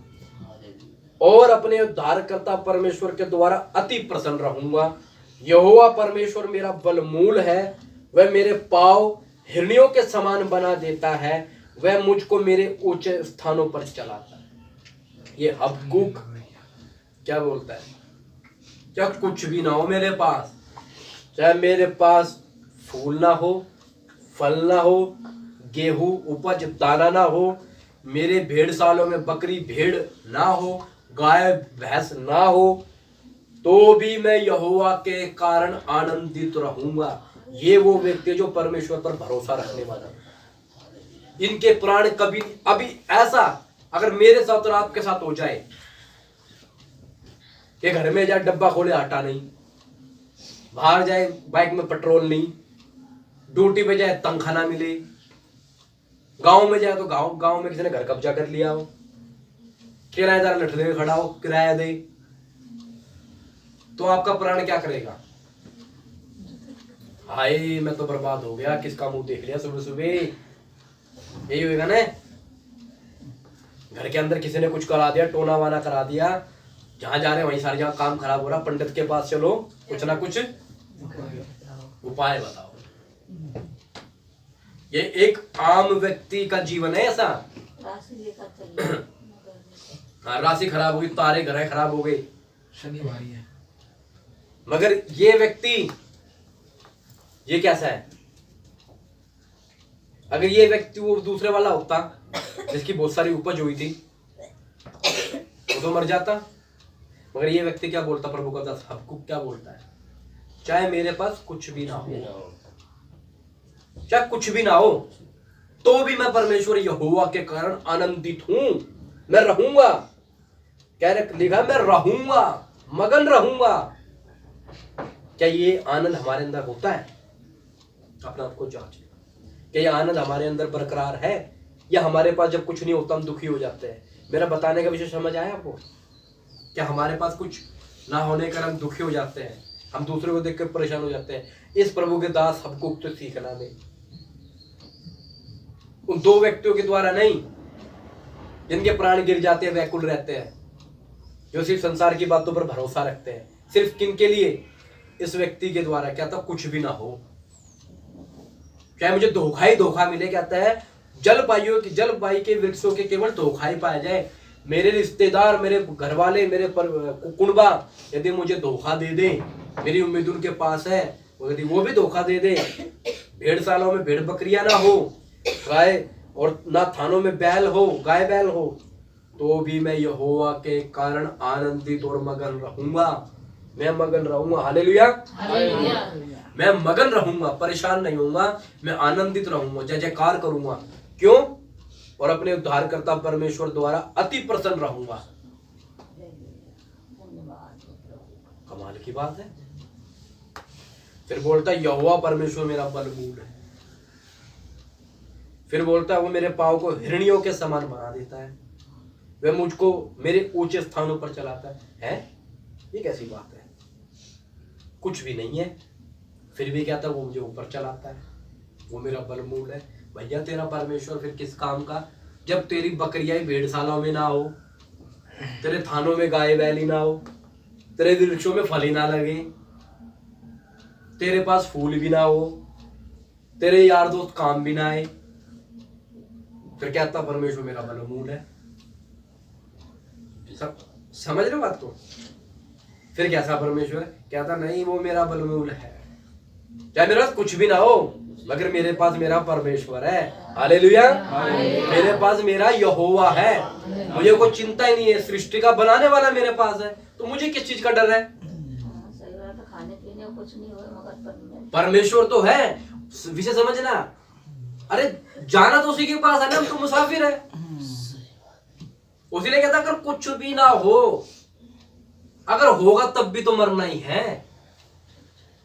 और अपने उद्धारकर्ता परमेश्वर के द्वारा अति प्रसन्न रहूंगा। यहोवा परमेश्वर मेरा बलमूल है, वह मेरे पांव हिरनियों के समान बना देता है, वह मुझको मेरे ऊंचे स्थानों पर चलाता है। ये हबक्कुक क्या बोलता है? क्या कुछ भी ना हो मेरे पास, चाहे मेरे पास फूल ना हो, फल ना हो, गेहूं उपज दाना ना हो, मेरे भेड़शालों में बकरी भेड़ ना हो, गाय भैंस ना हो, तो भी मैं यहोवा के कारण आनंदित रहूंगा। ये वो व्यक्ति जो परमेश्वर पर भरोसा रखने वाला। इनके प्राण कभी अभी ऐसा अगर मेरे साथ और आपके साथ हो जाए कि घर में जाए डब्बा खोले आटा नहीं, बाहर जाए बाइक में पेट्रोल नहीं, ड्यूटी पे जाए तनख्वाह ना मिले, गांव में जाए तो गांव में किसी ने घर कब्जा कर लिया हो, किराएदार लठले में खड़ा हो किराया दे, तो आपका प्राण क्या करेगा? हाय मैं तो बर्बाद हो गया, किसका मुंह देख लिया सुबह सुबह, यही होगा ना। घर के अंदर किसी ने कुछ करा दिया, टोना वाना करा दिया, जहां जा रहे हैं वहीं सारे जगह काम खराब हो रहा, पंडित के पास चलो, कुछ ना कुछ उपाय बताओ। ये एक आम व्यक्ति का जीवन है ऐसा। राशि खराब हुई, तारे ग्रह खराब हो गए, शनिवारी है। मगर ये व्यक्ति ये कैसा है? अगर ये व्यक्ति वो दूसरे वाला होता जिसकी बहुत सारी उपज हुई थी, तो मर जाता। मगर ये व्यक्ति क्या बोलता, प्रभु का दास हबक्कुक क्या बोलता है, चाहे मेरे पास कुछ भी ना हो, चाहे कुछ भी ना हो, तो भी मैं परमेश्वर यहोवा के कारण आनंदित हूं, मैं रहूंगा। क्या लिखा, मैं रहूंगा, मगन रहूंगा। क्या ये आनंद हमारे अंदर होता है? अपने आप को जांच। क्या ये आनंद हमारे अंदर बरकरार है, या हमारे पास जब कुछ नहीं होता हम दुखी हो जाते हैं? मेरा बताने का विषय समझ आया आपको? क्या हमारे पास कुछ ना होने का हम दुखी हो जाते हैं, हम दूसरे को देखकर परेशान हो जाते हैं? इस प्रभु के दास हबक्कुक तो सीखना नहीं, उन दो व्यक्तियों के द्वारा नहीं जिनके प्राण गिर जाते हैं, व्याकुल रहते हैं, जो सिर्फ संसार की बातों पर भरोसा रखते हैं। सिर्फ किनके लिए? इस व्यक्ति के द्वारा। क्या था, कुछ भी ना हो, चाहे मुझे धोखा ही धोखा मिले। कहता है जलपाई के वृक्षों के केवल धोखा ही पाया जाए। मेरे रिश्तेदार, मेरे घर वाले, मेरे कुटुंबा यदि मुझे धोखा दे दे, मेरी उम्मीद उनके पास है, यदि वो भी धोखा दे दे, भेड़ सालों में भेड़ बकरियां ना हो, गाय और ना थानों में बैल हो, गाय बैल हो, तो भी मैं यहोवा के कारण आनंदित और मगन रहूंगा। मैं मगन रहूंगा। हालेलुया। मैं मगन रहूंगा, परेशान नहीं होऊंगा, मैं आनंदित रहूंगा, जय जयकार करूंगा। क्यों? और अपने उद्धारकर्ता परमेश्वर द्वारा अति प्रसन्न रहूंगा। कमाल की बात है। फिर बोलता है यहोवा परमेश्वर मेरा बलमूल है। फिर बोलता है वो मेरे पांव को हिरणियों के समान बना देता है, वह मुझको मेरे ऊंचे स्थानों पर चलाता है। ये कैसी बात है? कुछ भी नहीं है, फिर भी कहता है वो मुझे ऊपर चलाता है, वो मेरा बलमूल है। भैया तेरा परमेश्वर फिर किस काम का, जब तेरी बकरियां भेड़शालाओं में ना हो, तेरे थानों में गाय बैली ना हो, तेरे वृक्षों में फल ही ना लगे, तेरे पास फूल भी ना हो, तेरे यार दोस्त काम भी ना आए, फिर कहता परमेश्वर मेरा बलमूल है। सब समझ रहे हो बात को? फिर कैसा परमेश्वर? कहता नहीं वो मेरा बलमूल है, चाहे मेरे पास कुछ भी ना हो, मगर मेरे पास मेरा परमेश्वर है। हालेलुया। मेरे पास मेरा यहोवा है, मुझे कोई चिंता ही नहीं है। सृष्टि का बनाने वाला मेरे पास है, तो मुझे किस चीज का डर है? खाने पीने को कुछ नहीं हो, मगर परमेश्वर तो है। विषय समझना। अरे जाना तो उसी के पास है ना, हम तो मुसाफिर है। उसीलिए कहता अगर कुछ भी ना हो, अगर होगा तब भी तो मरना ही है।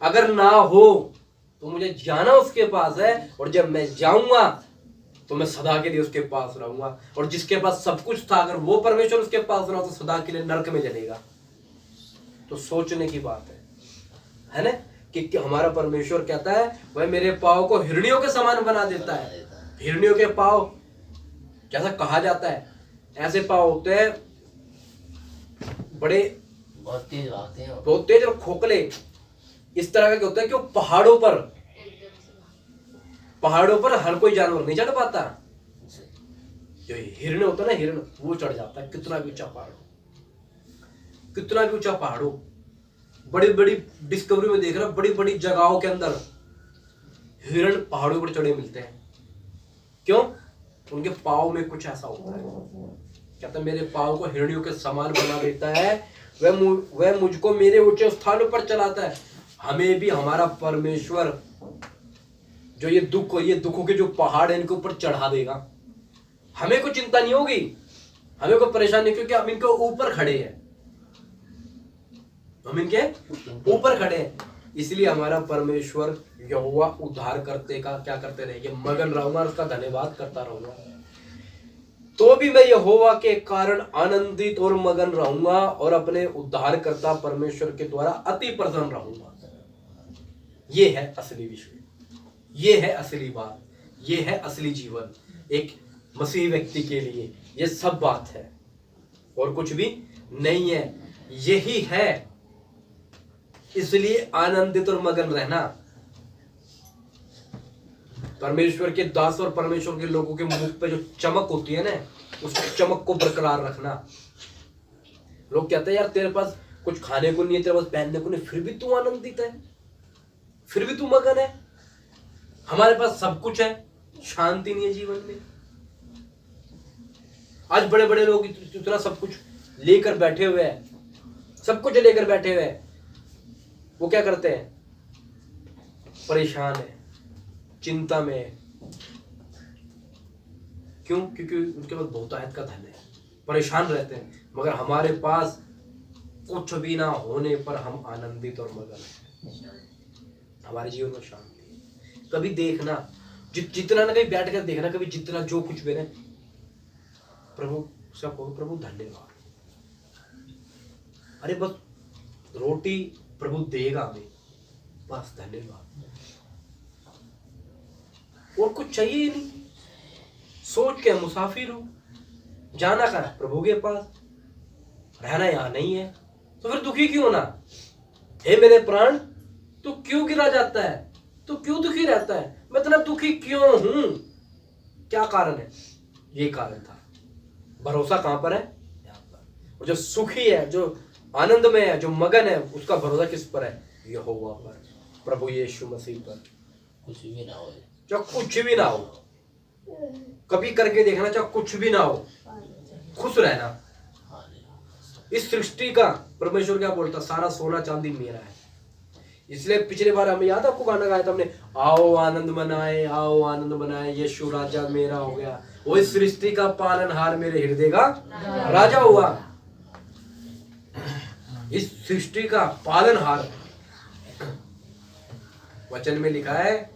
अगर ना हो तो मुझे जाना उसके पास है, और जब मैं जाऊंगा तो मैं सदा के लिए उसके पास रहूंगा। और जिसके पास सब कुछ था, अगर वो परमेश्वर उसके पास रहा तो सदा के लिए नरक में जलेगा। तो सोचने की बात है ना, कि हमारा परमेश्वर कहता है वह मेरे पाँव को हिरणियों के समान बना देता है। हिरणियों के पाँव जैसा कहा जाता है, ऐसे पाँव होते हैं, बड़े बहुत तेज भागते हैं, बहुत तेज और खोखले इस तरह के होते हैं कि वो पहाड़ों पर हर कोई जानवर नहीं चढ़ पाता। जो हिरण होता है ना, हिरण वो चढ़ जाता है। कितना भी ऊंचा पहाड़ हो, कितना भी ऊंचा पहाड़ हो, बड़ी बड़ी डिस्कवरी में देख रहा, बड़ी बड़ी जगहों के अंदर हिरण पहाड़ों पर चढ़े मिलते हैं। क्यों? उनके पाँव में कुछ ऐसा होता है। कहता है मेरे पाँव को हिरणियों के समान बना देता है, वह मुझको मेरे ऊंचे स्थानों पर चलाता है। हमें भी हमारा परमेश्वर जो ये दुखों के जो पहाड़ है इनके ऊपर चढ़ा देगा। हमें कोई चिंता नहीं होगी, हमें कोई परेशानी नहीं, क्योंकि हम इनके ऊपर खड़े हैं, हम इनके ऊपर खड़े हैं। इसलिए हमारा परमेश्वर यहोवा उद्धार करते का क्या करते रहेंगे, मगन रहूंगा, उसका धन्यवाद करता रहूंगा। तो भी मैं यहोवा के कारण आनंदित और मगन रहूंगा, और अपने उद्धारकर्ता परमेश्वर के द्वारा अति प्रसन्न रहूंगा। ये है असली विषय, ये है असली बात, ये है असली जीवन एक मसीही व्यक्ति के लिए। ये सब बात है और कुछ भी नहीं है, यही है। इसलिए आनंदित और मगन रहना, परमेश्वर के दास और परमेश्वर के लोगों के मुख पे जो चमक होती है ना, उस चमक को बरकरार रखना। लोग कहते हैं यार तेरे पास कुछ खाने को नहीं है, तेरे पास पहनने को नहीं, फिर भी तू आनंदित है, फिर भी तू मगन है। हमारे पास सब कुछ है, शांति नहीं है जीवन में। आज बड़े बड़े लोग इतना सब कुछ लेकर बैठे हुए हैं, सब कुछ लेकर बैठे हुए हैं, वो क्या करते हैं? परेशान है, चिंता में है। क्यों? क्योंकि उनके पास बहुतायत का धन है, परेशान रहते हैं। मगर हमारे पास कुछ भी ना होने पर हम आनंदित और मगन हैं, हमारे जीवन में शांति है। कभी देखना, जितना ना, कभी बैठ कर देखना, कभी जितना जो कुछ भी है, प्रभु सब कहो, प्रभु धन्यवाद। अरे बस रोटी प्रभु देगा हमें, बस धन्यवाद, और कुछ चाहिए ही नहीं। सोच के मुसाफिर हो, जाना कहाँ है? प्रभु के पास, रहना यहाँ नहीं है, तो फिर दुखी क्यों होना? हे मेरे प्राण, तू क्यों गिरा जाता है? तू क्यों दुखी रहता है? मैं इतना दुखी क्यों हूं? क्या कारण है? ये कारण था। भरोसा कहां पर है? यहाँ पर। और जो सुखी है, जो आनंद में है, जो मगन है, उसका भरोसा किस पर है? यहोवा पर, प्रभु यीशु मसीह पर। कुछ भी ना हो, चाहे कुछ भी ना हो, कभी करके देखना, चाहे कुछ भी ना हो, खुश रहना। इस सृष्टि का परमेश्वर क्या बोलता? सारा सोना चांदी मेरा है। इसलिए पिछले बार हमें याद, आपको गाना गाया था हमने, आओ आनंद मनाए, आओ आनंद मनाए, यीशु राजा मेरा हो गया। वो इस सृष्टि का पालनहार मेरे हृदय का राजा हुआ। इस सृष्टि का पालनहार। वचन में लिखा है,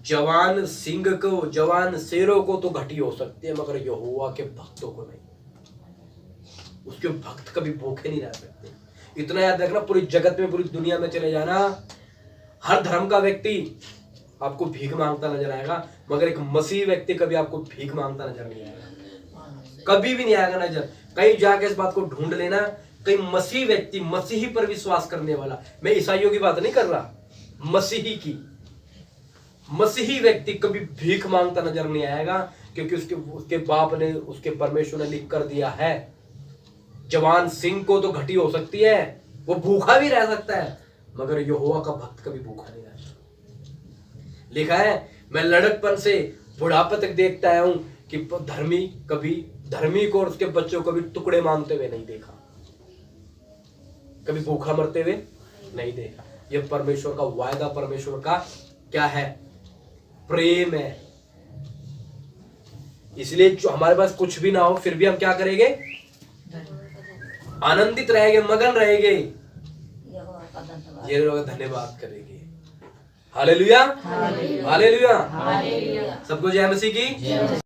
जवान सिंह को, जवान शेरों को तो घटी हो सकती है, मगर यहोवा के भक्तों को नहीं। उसके भक्त कभी भूखे नहीं रह सकते। इतना याद रखना, पूरी जगत में, पूरी दुनिया में चले जाना, हर धर्म का व्यक्ति आपको भीख मांगता नजर आएगा, मगर एक मसीही व्यक्ति कभी आपको भीख मांगता नजर नहीं आएगा, कभी भी नहीं आएगा नजर। कहीं जाके इस बात को ढूंढ लेना, कहीं मसीही व्यक्ति, मसीही पर विश्वास करने वाला, मैं ईसाइयों की बात नहीं कर रहा, मसीही की, मसीही व्यक्ति कभी भीख मांगता नजर नहीं आएगा, क्योंकि उसके बाप ने, उसके परमेश्वर ने लिख कर दिया है, जवान सिंह को तो घटी हो सकती है, वो भूखा भी रह सकता है, मगर यहोवा का भक्त कभी भूखा नहीं रह सकता। लिखा है, मैं लड़कपन से बुढ़ापे तक देखता आया हूं कि धर्मी को और उसके बच्चों को भी टुकड़े मांगते हुए नहीं देखा, कभी भूखा मरते हुए नहीं देखा। यह परमेश्वर का वायदा, परमेश्वर का क्या है? प्रेम है। इसलिए जो हमारे पास कुछ भी ना हो, फिर भी हम क्या करेंगे? आनंदित रहेंगे, मगन रहेंगे, ये लोग धन्यवाद करेंगे। हालेलुया, हालेलुया, सबको जय मसीह की।